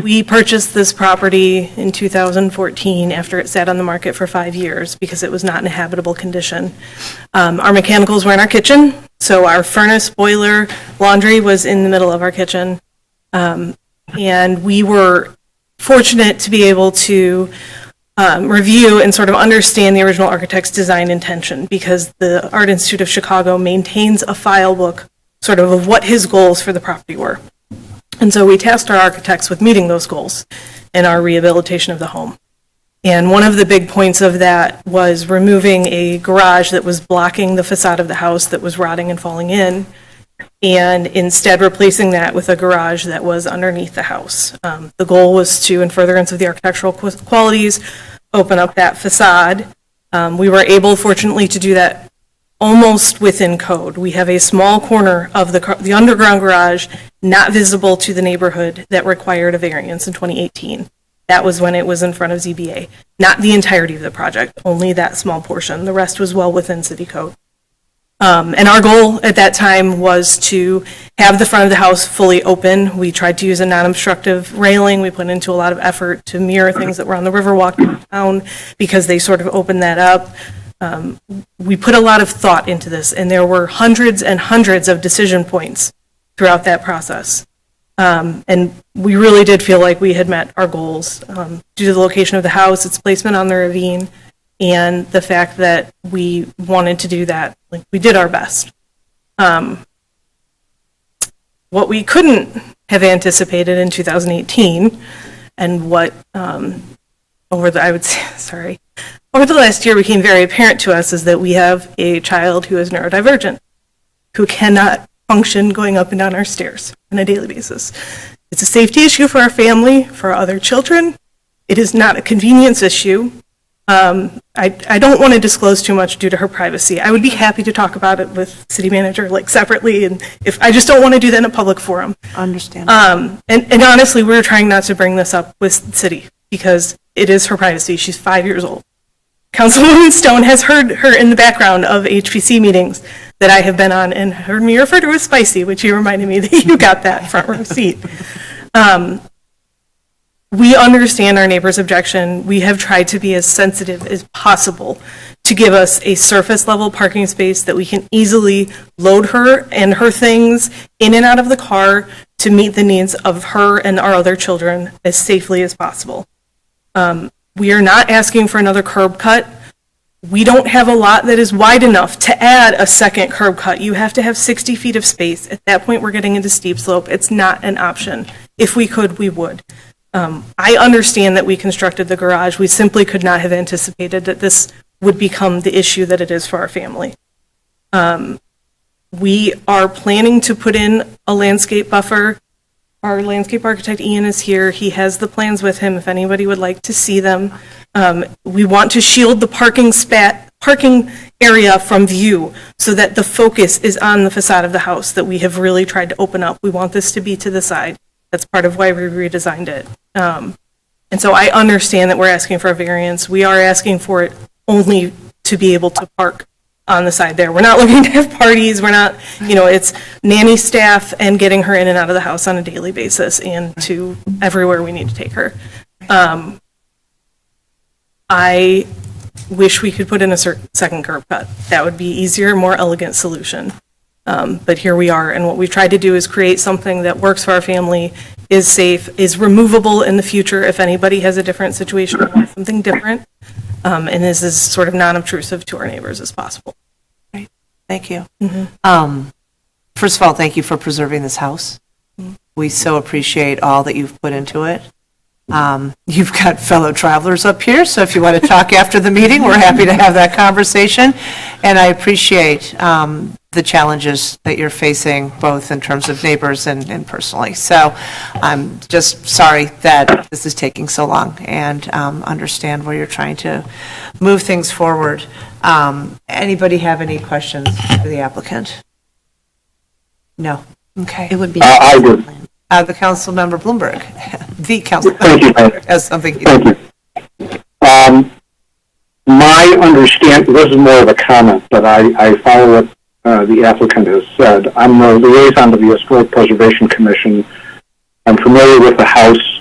Speaker 13: We purchased this property in 2014 after it sat on the market for 5 years because it was not in a habitable condition. Our mechanicals were in our kitchen, so our furnace, boiler, laundry was in the middle of our kitchen. And we were fortunate to be able to review and sort of understand the original architect's design intention because the Art Institute of Chicago maintains a file book sort of what his goals for the property were. And so we tasked our architects with meeting those goals in our rehabilitation of the home. And one of the big points of that was removing a garage that was blocking the facade of the house that was rotting and falling in, and instead replacing that with a garage that was underneath the house. The goal was to, in furtherance of the architectural qualities, open up that facade. We were able, fortunately, to do that almost within code. We have a small corner of the underground garage not visible to the neighborhood that required a variance in 2018. That was when it was in front of ZBA. Not the entirety of the project, only that small portion. The rest was well within city code. And our goal at that time was to have the front of the house fully open. We tried to use a non-obstructive railing. We put into a lot of effort to mirror things that were on the Riverwalk downtown because they sort of opened that up. We put a lot of thought into this, and there were hundreds and hundreds of decision points throughout that process. And we really did feel like we had met our goals due to the location of the house, its placement on the ravine, and the fact that we wanted to do that. Like, we did our best. What we couldn't have anticipated in 2018, and what over the last year became very apparent to us, is that we have a child who is neurodivergent, who cannot function going up and down our stairs on a daily basis. It's a safety issue for our family, for our other children. It is not a convenience issue. I don't want to disclose too much due to her privacy. I would be happy to talk about it with city manager, like, separately, and if I just don't want to do that in a public forum.
Speaker 1: Understand.
Speaker 13: And honestly, we're trying not to bring this up with the city because it is her privacy. She's 5 years old. Councilwoman Stone has heard her in the background of HPC meetings that I have been on and heard me refer to as spicy, which you reminded me that you got that front row seat. We understand our neighbor's objection. We have tried to be as sensitive as possible to give us a surface level parking space that we can easily load her and her things in and out of the car to meet the needs of her and our other children as safely as possible. We are not asking for another curb cut. We don't have a lot that is wide enough to add a second curb cut. You have to have 60 feet of space. At that point, we're getting into steep slope. It's not an option. If we could, we would. I understand that we constructed the garage. We simply could not have anticipated that this would become the issue that it is for our family. We are planning to put in a landscape buffer. Our landscape architect, Ian, is here. He has the plans with him if anybody would like to see them. We want to shield the parking area from view so that the focus is on the facade of the house that we have really tried to open up. We want this to be to the side. That's part of why we redesigned it. And so I understand that we're asking for a variance. We are asking for it only to be able to park on the side there. We're not looking to have parties. We're not, it's nanny staff and getting her in and out of the house on a daily basis and to everywhere we need to take her. I wish we could put in a second curb cut. That would be easier, more elegant solution. But here we are, and what we've tried to do is create something that works for our family, is safe, is removable in the future if anybody has a different situation or wants something different, and is as sort of non-obtrusive to our neighbors as possible.
Speaker 1: Right. Thank you. Mm-hmm. First of all, thank you for preserving this house. Mm-hmm. We so appreciate all that you've put into it. You've got fellow travelers up here, so if you want to talk after the meeting, we're happy to have that conversation. And I appreciate the challenges that you're facing, both in terms of neighbors and personally. So I'm just sorry that this is taking so long, and understand where you're trying to move things forward. Anybody have any questions for the applicant? No? Okay.
Speaker 5: It would be.
Speaker 4: I do.
Speaker 1: The council member Bloomberg, the council
Speaker 4: Thank you,
Speaker 1: member has something.
Speaker 4: Thank you. My I understand, this is more of a comment, but I follow what the applicant has said. I'm the liaison to the Historic Preservation Commission. I'm familiar with the house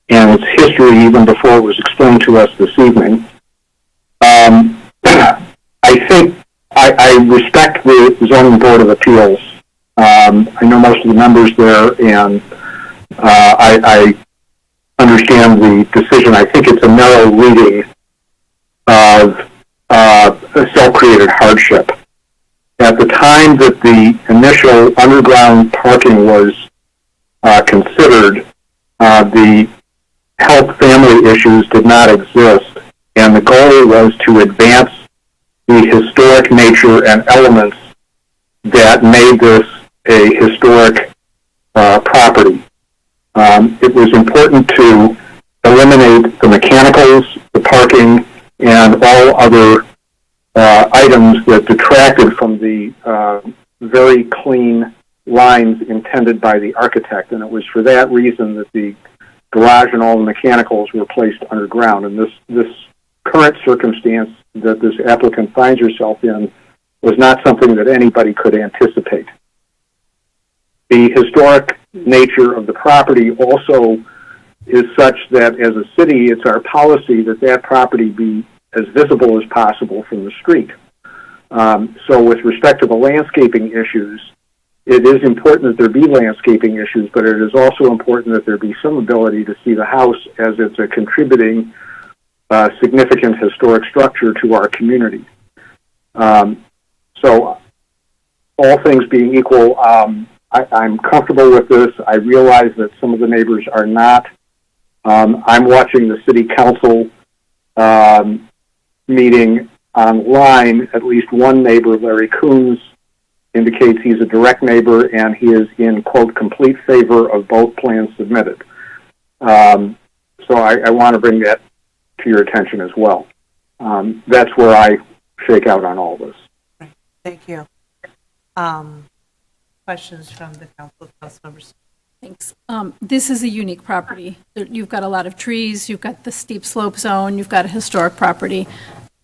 Speaker 4: and its history even before it was explained to us this evening. I think I respect the Zoning Board of Appeals. I know most of the members there, and I understand the decision. I think it's a narrow reading of a self-created hardship. At the time that the initial underground parking was considered, the health family issues did not exist, and the goal was to advance the historic nature and elements that made this a historic property. It was important to eliminate the mechanicals, the parking, and all other items that detracted from the very clean lines intended by the architect. And it was for that reason that the garage and all the mechanicals were placed underground. And this current circumstance that this applicant finds herself in was not something that anybody could anticipate. The historic nature of the property also is such that as a city, it's our policy that that property be as visible as possible from the street. So with respect to the landscaping issues, it is important that there be landscaping issues, but it is also important that there be some ability to see the house as it's a contributing significant historic structure to our community. So all things being equal, I'm comfortable with this. I realize that some of the neighbors are not. I'm watching the city council meeting online. At least one neighbor, Larry Coons, indicates he's a direct neighbor and he is in, quote, complete favor of both plans submitted. So I want to bring that to your attention as well. That's where I shake out on all this.
Speaker 1: Thank you. Questions from the council members?
Speaker 3: Thanks. This is a unique property. You've got a lot of trees, you've got the steep slope zone, you've got a historic property.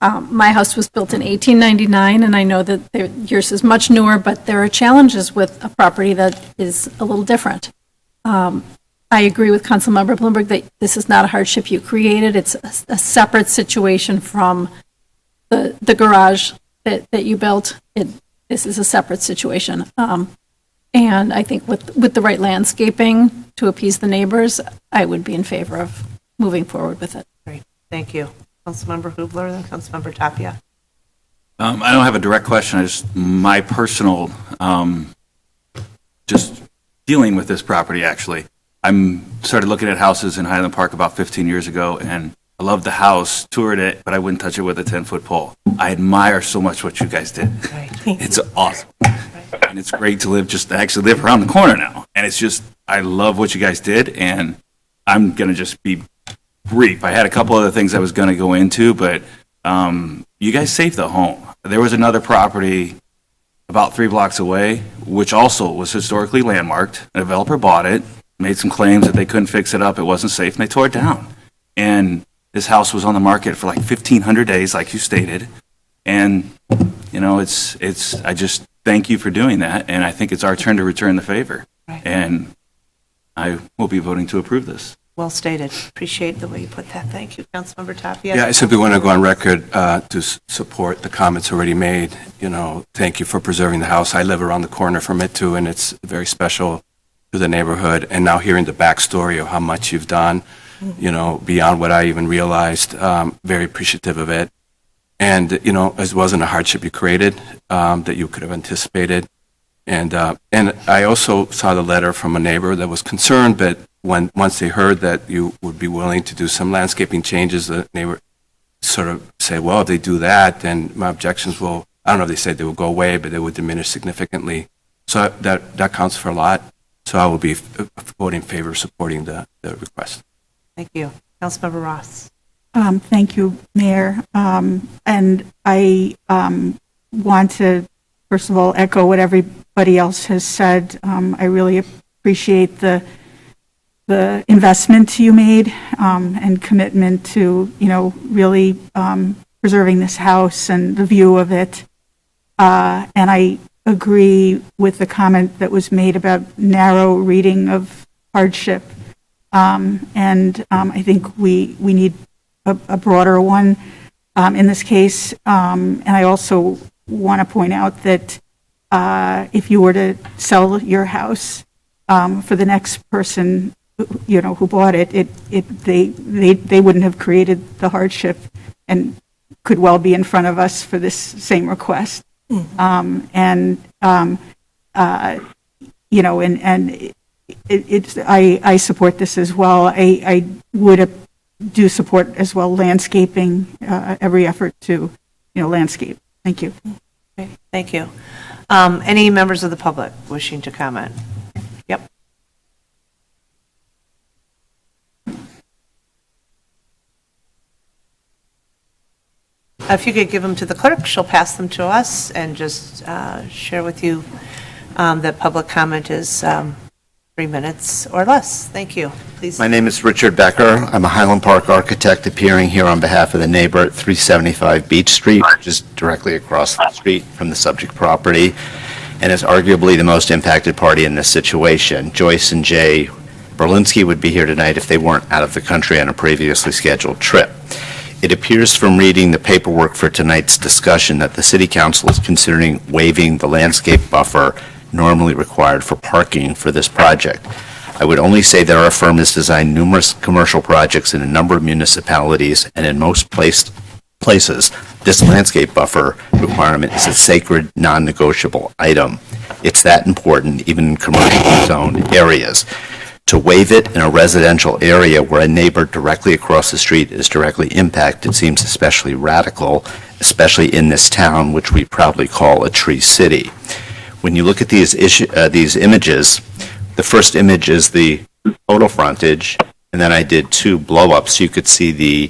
Speaker 3: My house was built in 1899, and I know that yours is much newer, but there are challenges with a property that is a little different. I agree with Councilmember Bloomberg that this is not a hardship you created. It's a separate situation from the garage that you built. This is a separate situation. And I think with the right landscaping to appease the neighbors, I would be in favor of moving forward with it.
Speaker 1: Great, thank you. Councilmember Hubler, then Councilmember Tapia.
Speaker 9: I don't have a direct question. I just, my personal, just dealing with this property, actually. Started looking at houses in Highland Park about 15 years ago, and I loved the house, toured it, but I wouldn't touch it with a 10-foot pole. I admire so much what you guys did.
Speaker 1: Right.
Speaker 9: It's awesome. And it's great to actually live around the corner now. And it's just, I love what you guys did, and I'm going to just be brief. I had a couple other things I was going to go into, but you guys saved the home. There was another property about 3 blocks away, which also was historically landmarked. A developer bought it, made some claims that they couldn't fix it up, it wasn't safe, and they tore it down. And this house was on the market for like 1,500 days, like you stated. And, you know, I just thank you for doing that, and I think it's our turn to return the favor.
Speaker 1: Right.
Speaker 9: And I will be voting to approve this.
Speaker 1: Well stated. Appreciate the way you put that. Thank you, Councilmember Tapia.
Speaker 7: Yeah, I simply want to go on record to support the comments already made. You know, thank you for preserving the house. I live around the corner from it too, and it's very special to the neighborhood. And now hearing the backstory of how much you've done, you know, beyond what I even realized, very appreciative of it. And, you know, it wasn't a hardship you created that you could have anticipated. And I also saw the letter from a neighbor that was concerned, but once they heard that you would be willing to do some landscaping changes, the neighbor sort of say, well, if they do that, then my objections will, I don't know if they said they will go away, but they would diminish significantly. So that counts for a lot. So I will be voting in favor of supporting the request.
Speaker 1: Thank you. Councilmember Ross.
Speaker 8: Thank you, Mayor. And I want to, first of all, echo what everybody else has said. I really appreciate the investment you made and commitment to, you know, really preserving this house and the view of it. And I agree with the comment that was made about narrow reading of hardship. And I think we need a broader one in this case. And I also want to point out that if you were to sell your house for the next person, who bought it, they wouldn't have created the hardship and could well be in front of us for this same request. I support this as well. I would do support as well landscaping, every effort to, landscape. Thank you.
Speaker 1: Okay, thank you. Any members of the public wishing to comment? Yep. If you could give them to the clerk, she'll pass them to us and just share with you that public comment is 3 minutes or less. Thank you. Please.
Speaker 14: My name is Richard Becker. I'm a Highland Park architect appearing here on behalf of the neighbor at 375 Beach Street, which is directly across the street from the subject property, and is arguably the most impacted party in this situation. Joyce and Jay Berlinski would be here tonight if they weren't out of the country on a previously scheduled trip. It appears from reading the paperwork for tonight's discussion that the City Council is considering waiving the landscape buffer normally required for parking for this project. I would only say that our firm has designed numerous commercial projects in a number of municipalities, and in most places, this landscape buffer requirement is a sacred, non-negotiable item. It's that important, even in commercial zone areas. To waive it in a residential area where a neighbor directly across the street is directly impacted seems especially radical, especially in this town, which we proudly call a tree city. When you look at these images, the first image is the total frontage, and then I did 2 blow-ups so you could see the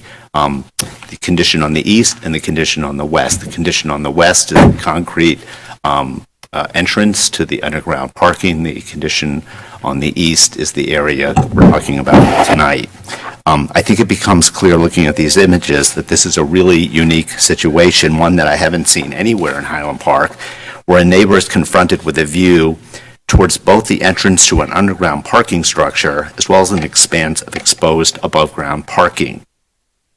Speaker 14: condition on the east and the condition on the west. The condition on the west is the concrete entrance to the underground parking. The condition on the east is the area that we're talking about tonight. I think it becomes clear looking at these images that this is a really unique situation, one that I haven't seen anywhere in Highland Park, where a neighbor is confronted with a view towards both the entrance to an underground parking structure as well as an expanse of exposed above-ground parking.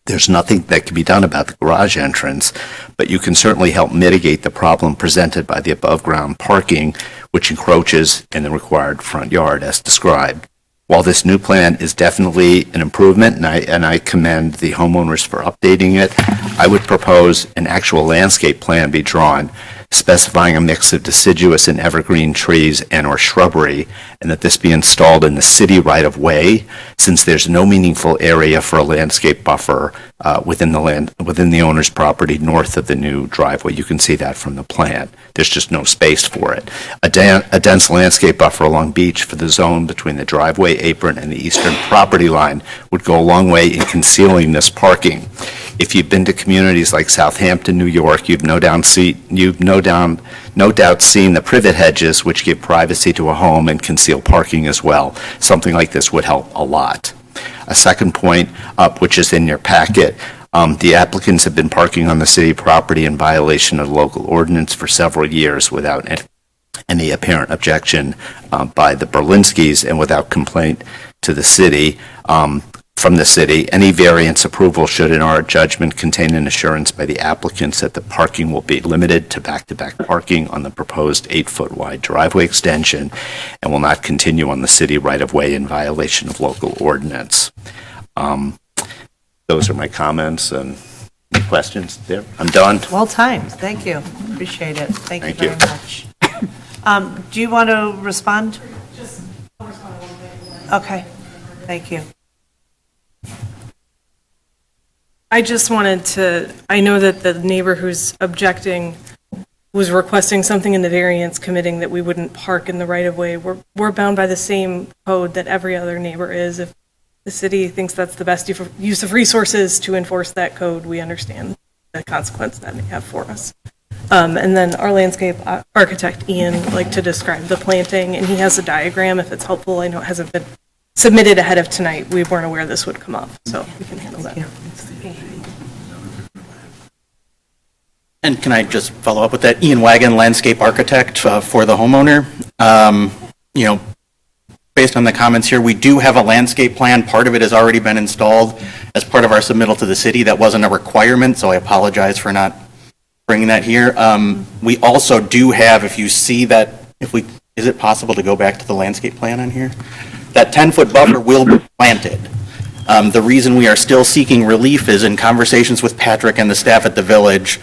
Speaker 14: There's nothing that can be done about the garage entrance, but you can certainly help mitigate the problem presented by the above-ground parking, which encroaches in the required front yard as described. While this new plan is definitely an improvement, and I commend the homeowners for updating it, I would propose an actual landscape plan be drawn specifying a mix of deciduous and evergreen trees and/or shrubbery, and that this be installed in the city right-of-way, since there's no meaningful area for a landscape buffer within the owner's property north of the new driveway. You can see that from the plan. There's just no space for it. A dense landscape buffer along beach for the zone between the driveway apron and the eastern property line would go a long way in concealing this parking. If you've been to communities like Southampton, New York, you've no doubt seen the privet hedges, which give privacy to a home and conceal parking as well. Something like this would help a lot. A second point up, which is in your packet, the applicants have been parking on the city property in violation of local ordinance for several years without any apparent objection by the Berlinskis and without complaint to the city. From the city, any variance approval should, in our judgment, contain an assurance by the applicants that the parking will be limited to back-to-back parking on the proposed 8-foot wide driveway extension and will not continue on the city right-of-way in violation of local ordinance. Those are my comments, and any questions there? I'm done.
Speaker 1: Well timed. Thank you. Appreciate it. Thank you very much. Do you want to respond? Just respond. Okay. Thank you.
Speaker 13: I just wanted to, I know that the neighbor who's objecting was requesting something in the variance committing that we wouldn't park in the right-of-way. We're bound by the same code that every other neighbor is. If the city thinks that's the best use of resources to enforce that code, we understand the consequence that may have for us. And then our landscape architect, Ian, would like to describe the planting, and he has a diagram if it's helpful. I know it hasn't been submitted ahead of tonight. We weren't aware this would come up, so we can handle that.
Speaker 15: And can I just follow up with that? Ian Wagon, landscape architect for the homeowner. You know, based on the comments here, we do have a landscape plan. Part of it has already been installed as part of our submittal to the city. That wasn't a requirement, so I apologize for not bringing that here. We also do have, if you see that, is it possible to go back to the landscape plan on here? That 10-foot buffer will be planted. The reason we are still seeking relief is in conversations with Patrick and the staff at the village,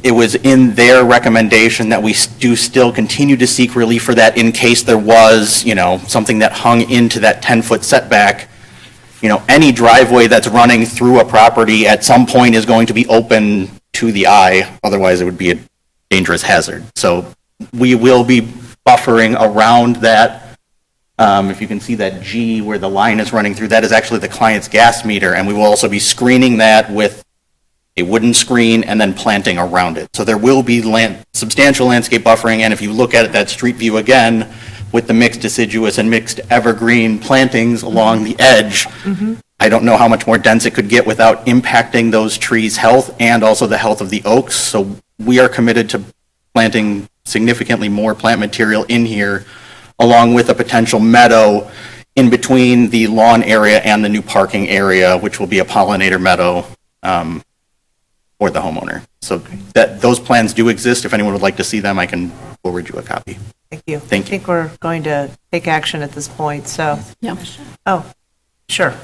Speaker 15: it was in their recommendation that we do still continue to seek relief for that in case there was, you know, something that hung into that 10-foot setback. You know, any driveway that's running through a property at some point is going to be open to the eye, otherwise it would be a dangerous hazard. So we will be buffering around that. If you can see that G where the line is running through, that is actually the client's gas meter, and we will also be screening that with a wooden screen and then planting around it. So there will be substantial landscape buffering, and if you look at that street view again, with the mixed deciduous and mixed evergreen plantings along the edge, I don't know how much more dense it could get without impacting those trees' health and also the health of the oaks. So we are committed to planting significantly more plant material in here, along with a potential meadow in between the lawn area and the new parking area, which will be a pollinator meadow for the homeowner. So that those plans do exist. If anyone would like to see them, I can forward you a copy.
Speaker 1: Thank you.
Speaker 15: Thank
Speaker 1: I think we're going to take action at this point, so.
Speaker 3: Yeah.
Speaker 1: Oh, sure.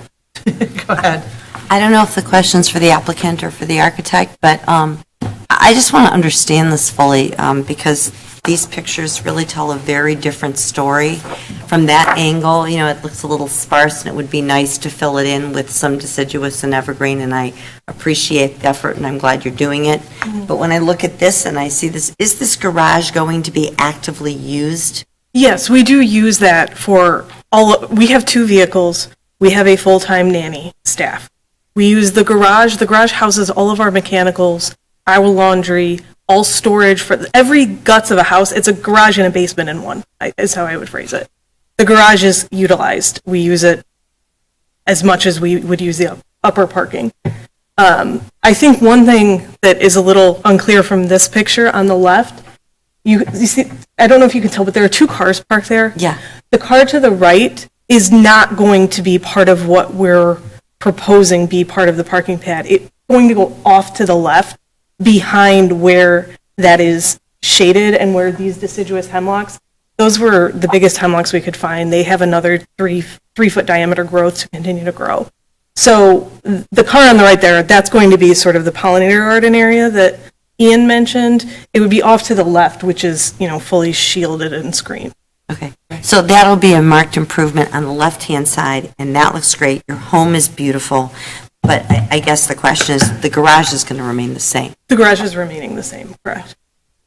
Speaker 1: Go ahead.
Speaker 5: I don't know if the question's for the applicant or for the architect, but I just want to understand this fully because these pictures really tell a very different story. From that angle, you know, it looks a little sparse, and it would be nice to fill it in with some deciduous and evergreen, and I appreciate the effort, and I'm glad you're doing it. But when I look at this and I see this, is this garage going to be actively used?
Speaker 13: Yes, we do use that for we have 2 vehicles. We have a full-time nanny staff. We use the garage. The garage houses all of our mechanicals, our laundry, all storage for every guts of a house. It's a garage and a basement in one, is how I would phrase it. The garage is utilized. We use it as much as we would use the upper parking. I think one thing that is a little unclear from this picture on the left, you see, I don't know if you can tell, but there are 2 cars parked there.
Speaker 5: Yeah.
Speaker 13: The car to the right is not going to be part of what we're proposing be part of the parking pad. It's going to go off to the left behind where that is shaded and where these deciduous hemlocks, those were the biggest hemlocks we could find. They have another 3-foot diameter growth to continue to grow. So the car on the right there, that's going to be sort of the pollinator garden area that Ian mentioned. It would be off to the left, which is, you know, fully shielded and screened.
Speaker 5: Okay, so that'll be a marked improvement on the left-hand side, and that looks great. Your home is beautiful, but I guess the question is, the garage is going to remain the same.
Speaker 13: The garage is remaining the same, correct?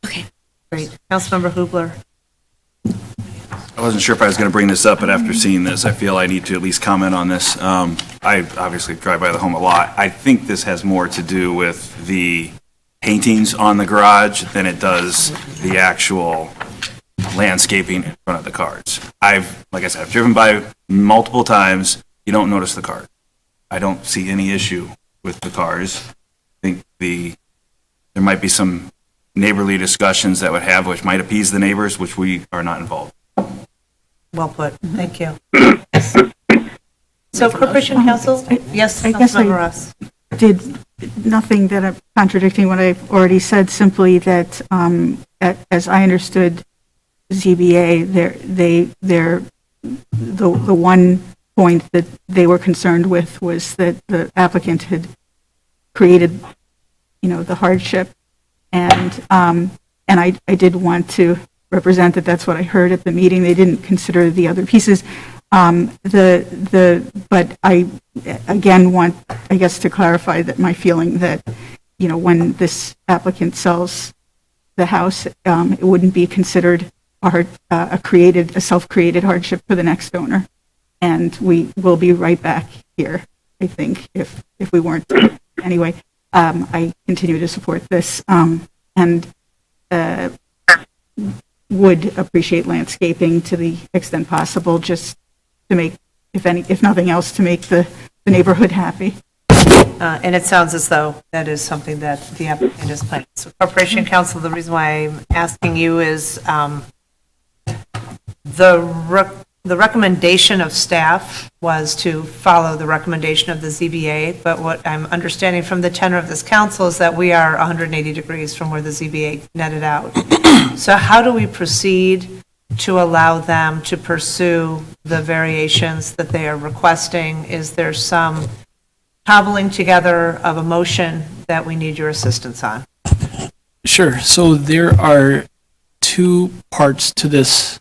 Speaker 5: Okay.
Speaker 1: Great. Councilmember Hubler.
Speaker 9: I wasn't sure if I was going to bring this up, but after seeing this, I feel I need to at least comment on this. I obviously drive by the home a lot. I think this has more to do with the paintings on the garage than it does the actual landscaping in front of the cars. Like I said, I've driven by multiple times. You don't notice the cars. I don't see any issue with the cars. I think there might be some neighborly discussions that would have, which might appease the neighbors, which we are not involved.
Speaker 1: Well put. Thank you. So Corporation Counsel? Yes,
Speaker 8: I guess
Speaker 1: Councilmember Ross.
Speaker 8: did nothing that I'm contradicting what I've already said, simply that, as I understood ZBA, the one point that they were concerned with was that the applicant had created, you know, the hardship, and I did want to represent that that's what I heard at the meeting. They didn't consider the other pieces. But I, again, want, I guess, to clarify that my feeling that, you know, when this applicant sells the house, it wouldn't be considered a self-created hardship for the next owner. And we will be right back here, I think, if we weren't. Anyway, I continue to support this, and would appreciate landscaping to the extent possible, just to make, if nothing else, to make the neighborhood happy.
Speaker 1: And it sounds as though that is something that the applicant is planning. So Corporation Counsel, the reason why I'm asking you is the recommendation of staff was to follow the recommendation of the ZBA, but what I'm understanding from the tenor of this council is that we are 180 degrees from where the ZBA netted out. So how do we proceed to allow them to pursue the variations that they are requesting? Is there some cobbling together of a motion that we need your assistance on?
Speaker 16: Sure. So there are two parts to this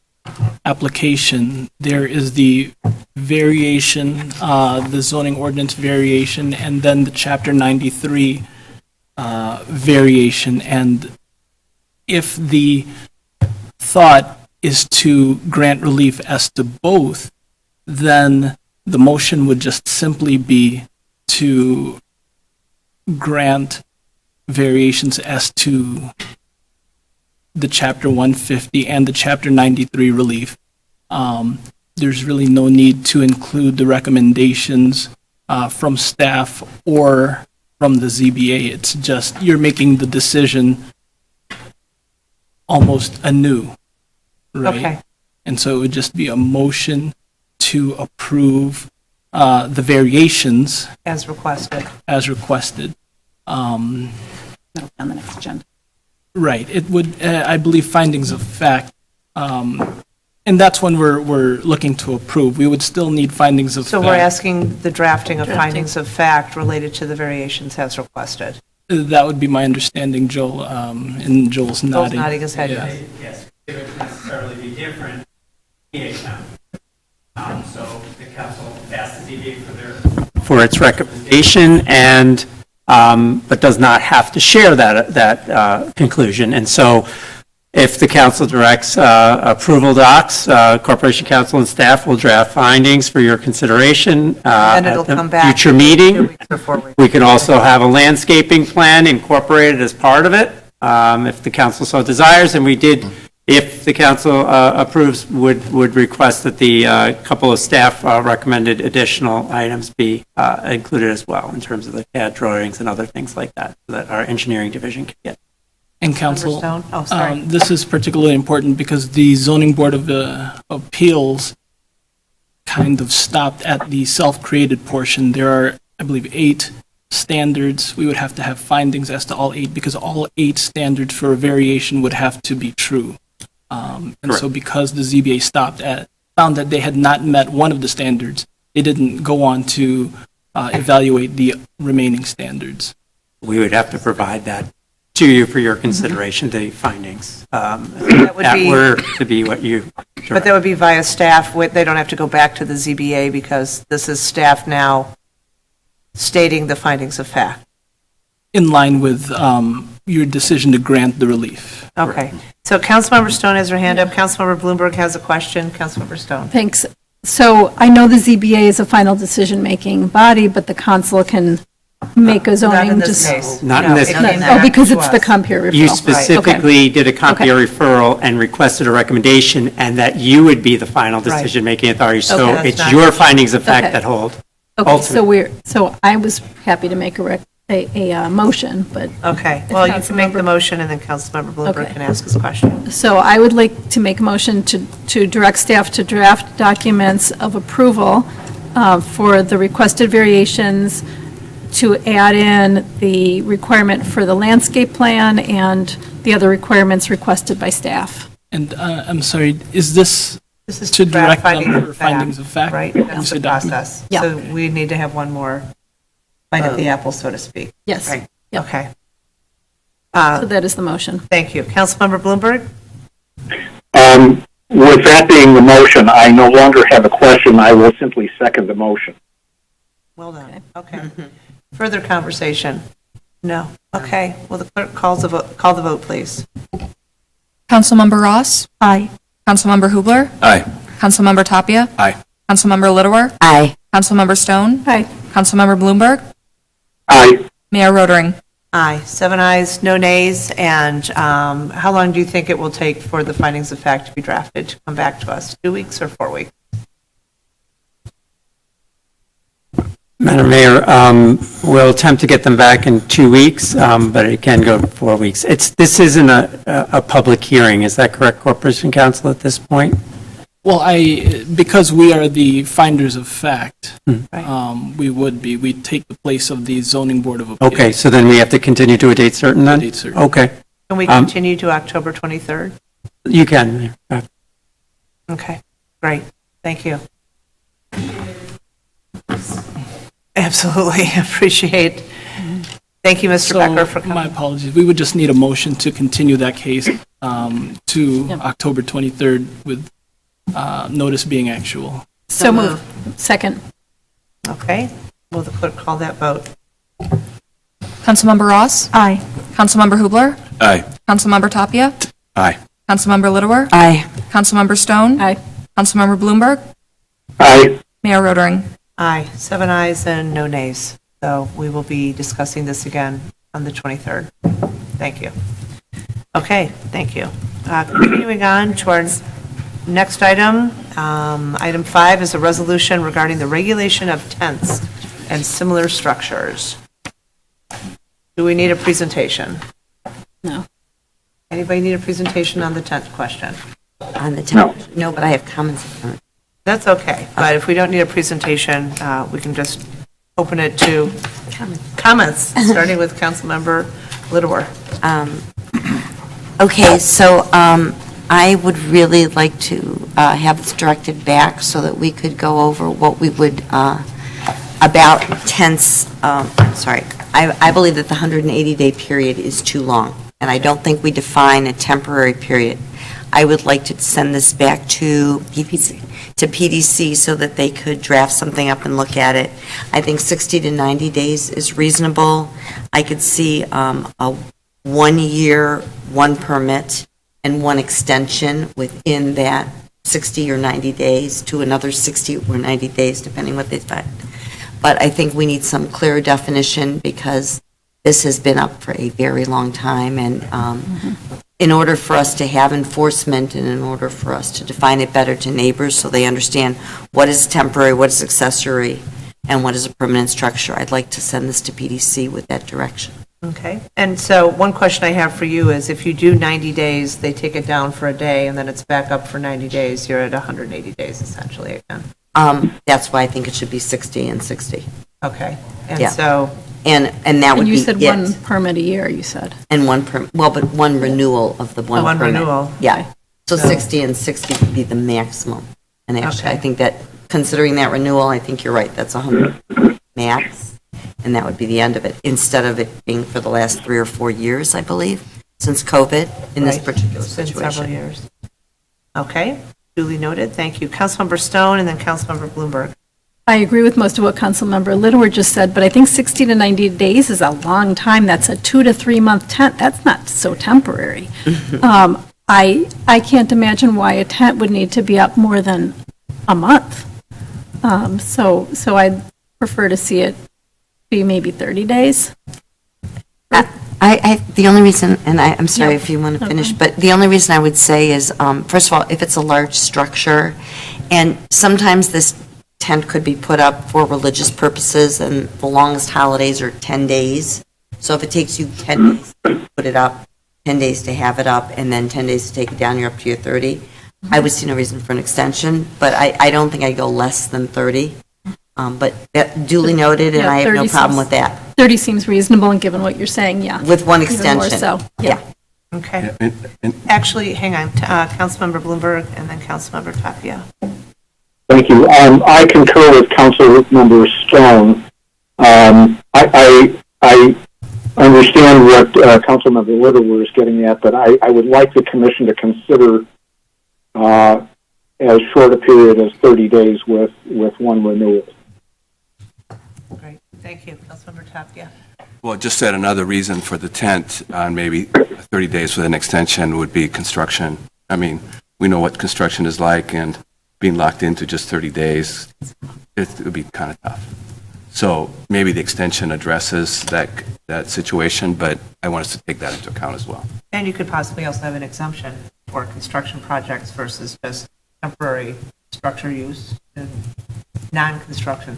Speaker 16: application. There is the variation, the zoning ordinance variation, and then the Chapter 93 variation. And if the thought is to grant relief as to both, then the motion would just simply be to grant variations as to the Chapter 150 and the Chapter 93 relief. There's really no need to include the recommendations from staff or from the ZBA. It's just you're making the decision almost anew, right?
Speaker 1: Okay.
Speaker 16: And so it would just be a motion to approve the variations
Speaker 1: As requested.
Speaker 16: as requested.
Speaker 6: That'll be on the next agenda.
Speaker 16: Right, it would, I believe findings of fact, and that's when we're looking to approve. We would still need findings of fact.
Speaker 1: So we're asking the drafting of findings of fact related to the variations as requested.
Speaker 16: That would be my understanding, Joel, and Joel's nodding.
Speaker 1: Joel's nodding his head.
Speaker 16: Yeah.
Speaker 12: Yes, it would necessarily be different So the council asked the ZBA for its recommendation and but does not have to share that conclusion. And so if the council directs approval docs, Corporation Council and staff will draft findings for your consideration
Speaker 1: And it'll
Speaker 12: at the
Speaker 1: come back
Speaker 12: future
Speaker 1: 2
Speaker 12: meeting.
Speaker 1: weeks or 4 weeks.
Speaker 12: We can also have a landscaping plan incorporated as part of it, if the council so desires. And we did, if the council approves, would request that the couple of staff recommended additional items be included as well in terms of the CAD drawings and other things like that, so that our engineering division can get.
Speaker 16: And council,
Speaker 1: Stone? Oh, sorry.
Speaker 16: this is particularly important because the zoning board of appeals kind of stopped at the self-created portion. There are, I believe, 8 standards. We would have to have findings as to all 8 because all 8 standards for a variation would have to be true. And so because the ZBA found that they had not met one of the standards, they didn't go on to evaluate the remaining standards.
Speaker 12: We would have to provide that to you for your consideration, the findings.
Speaker 1: That would
Speaker 12: That
Speaker 1: be-
Speaker 12: were to be what you.
Speaker 1: But that would be via staff. They don't have to go back to the ZBA because this is staff now stating the findings of fact.
Speaker 16: In line with your decision to grant the relief.
Speaker 1: Okay. So Councilmember Stone has her hand up. Councilmember Bloomberg has a question. Councilmember Stone.
Speaker 3: Thanks. So I know the ZBA is a final decision-making body, but the council can make a zoning.
Speaker 1: Not in this
Speaker 3: just-
Speaker 1: case.
Speaker 12: Not in
Speaker 1: No,
Speaker 12: this
Speaker 1: it
Speaker 12: case.
Speaker 1: came
Speaker 3: Oh, because
Speaker 1: back
Speaker 3: it's
Speaker 1: to
Speaker 3: the
Speaker 1: us.
Speaker 3: compere referral.
Speaker 12: You specifically did a compere
Speaker 3: Okay.
Speaker 12: referral and requested a recommendation, and that you would be the final
Speaker 1: Right.
Speaker 12: decision-making authority. So
Speaker 3: Okay.
Speaker 1: That's
Speaker 12: it's
Speaker 1: not-
Speaker 12: your findings of fact
Speaker 3: Okay.
Speaker 12: that hold.
Speaker 3: Okay, so I was happy to make a motion, but,
Speaker 1: Okay. Well, you can make the motion and then Councilmember Bloomberg
Speaker 3: Okay.
Speaker 1: can ask his question.
Speaker 3: so I would like to make a motion to direct staff to draft documents of approval for the requested variations, to add in the requirement for the landscape plan and the other requirements requested by staff.
Speaker 16: And I'm sorry, is this
Speaker 1: This is
Speaker 16: to
Speaker 1: draft
Speaker 16: direct them
Speaker 1: findings
Speaker 16: for
Speaker 1: of fact,
Speaker 16: findings of fact?
Speaker 1: right?
Speaker 16: When you
Speaker 1: That's
Speaker 16: say
Speaker 1: the
Speaker 16: document?
Speaker 1: process.
Speaker 3: Yeah.
Speaker 1: So we need to have one more bite at the apple, so to speak.
Speaker 3: Yes.
Speaker 1: Right.
Speaker 3: Yep.
Speaker 1: Okay.
Speaker 3: So that is the motion.
Speaker 1: Thank you. Councilmember Bloomberg?
Speaker 4: With that being the motion, I no longer have a question. I will simply second the motion.
Speaker 1: Well done. Okay. Further conversation? No. Okay. Well, the clerk call the vote, please.
Speaker 2: Councilmember Ross?
Speaker 3: Aye.
Speaker 2: Councilmember Hubler?
Speaker 7: Aye.
Speaker 2: Councilmember Tapia?
Speaker 7: Aye.
Speaker 2: Councilmember Littlewer?
Speaker 5: Aye.
Speaker 2: Councilmember Stone?
Speaker 3: Aye.
Speaker 2: Councilmember Bloomberg?
Speaker 4: Aye.
Speaker 2: Mayor Rotering?
Speaker 1: Aye. 7 ayes, no nays. And how long do you think it will take for the findings of fact to be drafted to come back to us? 2 weeks or 4 weeks?
Speaker 12: Madam Mayor, we'll attempt to get them back in 2 weeks, but it can go 4 weeks. This isn't a public hearing, is that correct, Corporation Counsel, at this point?
Speaker 16: Well, because we are the finders of fact, we'd take the place of the zoning board of appeals.
Speaker 12: Okay, so then we have to continue to a date certain then?
Speaker 16: Date certain.
Speaker 12: Okay.
Speaker 1: Can we continue to October 23rd?
Speaker 12: You can, Mayor.
Speaker 1: Okay, great. Thank you. Absolutely, appreciate. Thank you, Mr. Becker, for coming.
Speaker 16: My apologies. We would just need a motion to continue that case to October 23rd with notice being actual.
Speaker 3: So moved. Second.
Speaker 1: Okay, will the clerk call that vote?
Speaker 2: Councilmember Ross?
Speaker 8: Aye.
Speaker 2: Councilmember Hubler?
Speaker 7: Aye.
Speaker 2: Councilmember Tapia?
Speaker 7: Aye.
Speaker 2: Councilmember Littlewer?
Speaker 5: Aye.
Speaker 2: Councilmember Stone?
Speaker 3: Aye.
Speaker 2: Councilmember Bloomberg?
Speaker 4: Aye.
Speaker 2: Mayor Rotering?
Speaker 1: Aye, 7 ayes and no nays. So we will be discussing this again on the 23rd. Thank you. Okay, thank you. Continuing on to our next item. Item 5 is a resolution regarding the regulation of tents and similar structures. Do we need a presentation?
Speaker 3: No.
Speaker 1: Anybody need a presentation on the tent question?
Speaker 5: On the tent? No, but I have comments on it.
Speaker 1: That's okay, but if we don't need a presentation, we can just open it to comments, starting with Councilmember Littlewer.
Speaker 5: Okay, so I would really like to have this directed back so that we could go over what we would, about tents, I believe that the 180-day period is too long, and I don't think we define a temporary period. I would like to send this back to PDC so that they could draft something up and look at it. I think 60 to 90 days is reasonable. I could see a 1 year, 1 permit, and 1 extension within that 60 or 90 days to another 60 or 90 days, depending what they find. But I think we need some clearer definition because this has been up for a very long time, and in order for us to have enforcement and in order for us to define it better to neighbors so they understand what is temporary, what is accessory, and what is a permanent structure, I'd like to send this to PDC with that direction.
Speaker 1: Okay, and so one question I have for you is if you do 90 days, they take it down for a day, and then it's back up for 90 days, you're at 180 days essentially again.
Speaker 5: That's why I think it should be 60 and 60.
Speaker 1: Okay, and
Speaker 5: Yeah.
Speaker 1: so,
Speaker 5: And that would
Speaker 3: And
Speaker 5: be
Speaker 3: you said
Speaker 5: it.
Speaker 3: 1 permit a year, you said.
Speaker 5: And 1 but 1 renewal of the 1
Speaker 1: one
Speaker 5: permit.
Speaker 1: renewal.
Speaker 5: Yeah. So
Speaker 1: So-
Speaker 5: 60 and 60 would be the maximum. And actually, I
Speaker 1: Okay.
Speaker 5: think that, considering that renewal, I think you're right, that's 100 max, and that would be the end of it, instead of it being for the last 3 or 4 years, I believe, since COVID, in this
Speaker 1: Right.
Speaker 5: particular
Speaker 1: it's been several
Speaker 5: situation.
Speaker 1: years. Okay, duly noted, thank you. Councilmember Stone and then Councilmember Bloomberg.
Speaker 3: I agree with most of what Councilmember Littlewer just said, but I think 60 to 90 days is a long time. That's a 2 to 3 month tent. That's not so temporary. I can't imagine why a tent would need to be up more than a month. So I'd prefer to see it be maybe 30 days.
Speaker 5: The only reason, and I'm sorry
Speaker 3: Yeah.
Speaker 5: if you want to finish,
Speaker 3: Okay.
Speaker 5: but the only reason I would say is, first of all, if it's a large structure, and sometimes this tent could be put up for religious purposes, and the longest holidays are 10 days. So if it takes you 10 days to put it up, 10 days to have it up, and then 10 days to take it down, you're up to your 30, I would see no reason for an extension, but I don't think I'd go less than 30. But that duly noted, and
Speaker 3: Yeah,
Speaker 5: I have no
Speaker 3: 30
Speaker 5: problem
Speaker 3: seems-
Speaker 5: with that.
Speaker 3: 30 seems reasonable, and given what you're saying, yeah.
Speaker 5: With 1
Speaker 3: Even more
Speaker 5: extension.
Speaker 3: so, yeah.
Speaker 1: Okay,
Speaker 7: And
Speaker 1: actually, hang on, Councilmember Bloomberg and then Councilmember Tapia.
Speaker 4: Thank you. I concur with Councilmember Stone. I understand what Councilmember Littlewer is getting at, but I would like the commission to consider as short a period as 30 days with 1 renewal.
Speaker 1: Great, thank you. Councilmember Tapia.
Speaker 7: Well, just said another reason for the tent on maybe 30 days with an extension would be construction. I mean, we know what construction is like, and being locked into just 30 days, it would be kind of tough. So maybe the extension addresses that situation, but I want us to take that into account as well.
Speaker 1: And you could possibly also have an exemption for construction projects versus just temporary structure use and non-construction.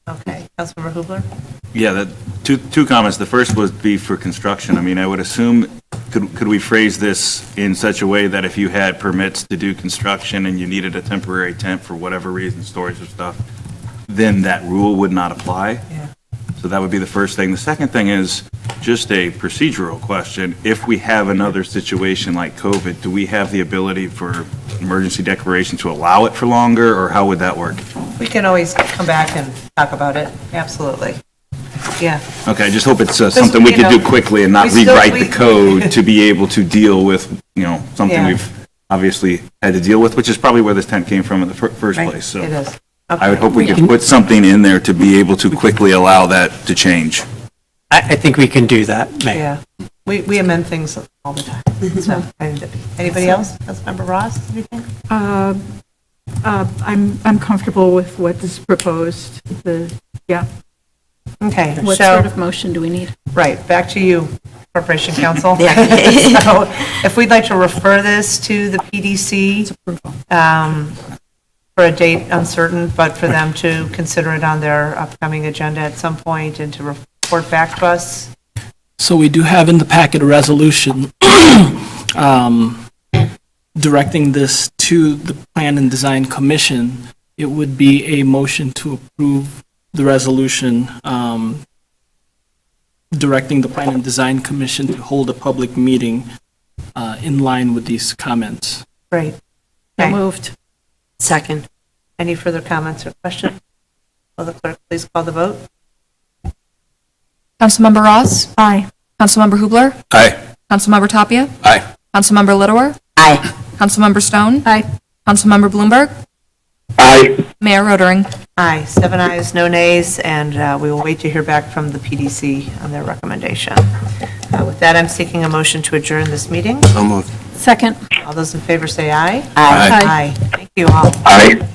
Speaker 1: Okay, Councilmember Hubler?
Speaker 9: Yeah, two comments. The first would be for construction. I mean, I would assume, could we phrase this in such a way that if you had permits to do construction and you needed a temporary tent for whatever reason, storage of stuff, then that rule would not apply?
Speaker 1: Yeah.
Speaker 9: So that would be the first thing. The second thing is just a procedural question. If we have another situation like COVID, do we have the ability for emergency declaration to allow it for longer, or how would that work?
Speaker 1: We can always come back and talk about it, absolutely. Yeah.
Speaker 9: Okay, I just hope it's something we could do quickly and not rewrite the code to be able to deal with, something
Speaker 1: Yeah.
Speaker 9: we've obviously had to deal with, which is probably where this tent came from in the first
Speaker 1: Right,
Speaker 9: place. So
Speaker 1: it is.
Speaker 9: I would hope we could put something in there to be able to quickly allow that to change.
Speaker 12: I think we can do that, Mayor.
Speaker 1: Yeah, we amend things all the time. So, anybody else? Councilmember Ross, anything?
Speaker 8: I'm comfortable with what is proposed, yeah.
Speaker 1: Okay,
Speaker 3: What
Speaker 1: so,
Speaker 3: sort of motion do we need?
Speaker 1: right, back to you, Corporation Counsel.
Speaker 5: Yeah.
Speaker 1: So, if we'd like to refer this to the PDC, for a date uncertain, but for them to consider it on their upcoming agenda at some point and to report back to us.
Speaker 16: So we do have in the packet a resolution directing this to the Plan and Design Commission. It would be a motion to approve the resolution directing the Plan and Design Commission to hold a public meeting in line with these comments.
Speaker 1: Great.
Speaker 3: So
Speaker 1: Okay.
Speaker 3: moved.
Speaker 5: Second.
Speaker 1: Any further comments or questions? Will the clerk please call the vote?
Speaker 2: Councilmember Ross?
Speaker 8: Aye.
Speaker 2: Councilmember Hubler?
Speaker 9: Aye.
Speaker 2: Councilmember Tapia?
Speaker 9: Aye.
Speaker 2: Councilmember Littlewer?
Speaker 5: Aye.
Speaker 2: Councilmember Stone?
Speaker 3: Aye.
Speaker 2: Councilmember Bloomberg?
Speaker 4: Aye.
Speaker 2: Mayor Rotering?
Speaker 1: Aye, 7 ayes, no nays, and we will wait to hear back from the PDC on their recommendation. With that, I'm seeking a motion to adjourn this meeting.
Speaker 7: So moved.
Speaker 3: Second.
Speaker 1: All those in favor say aye.
Speaker 5: Aye.
Speaker 1: Aye. Thank you all.
Speaker 4: Aye.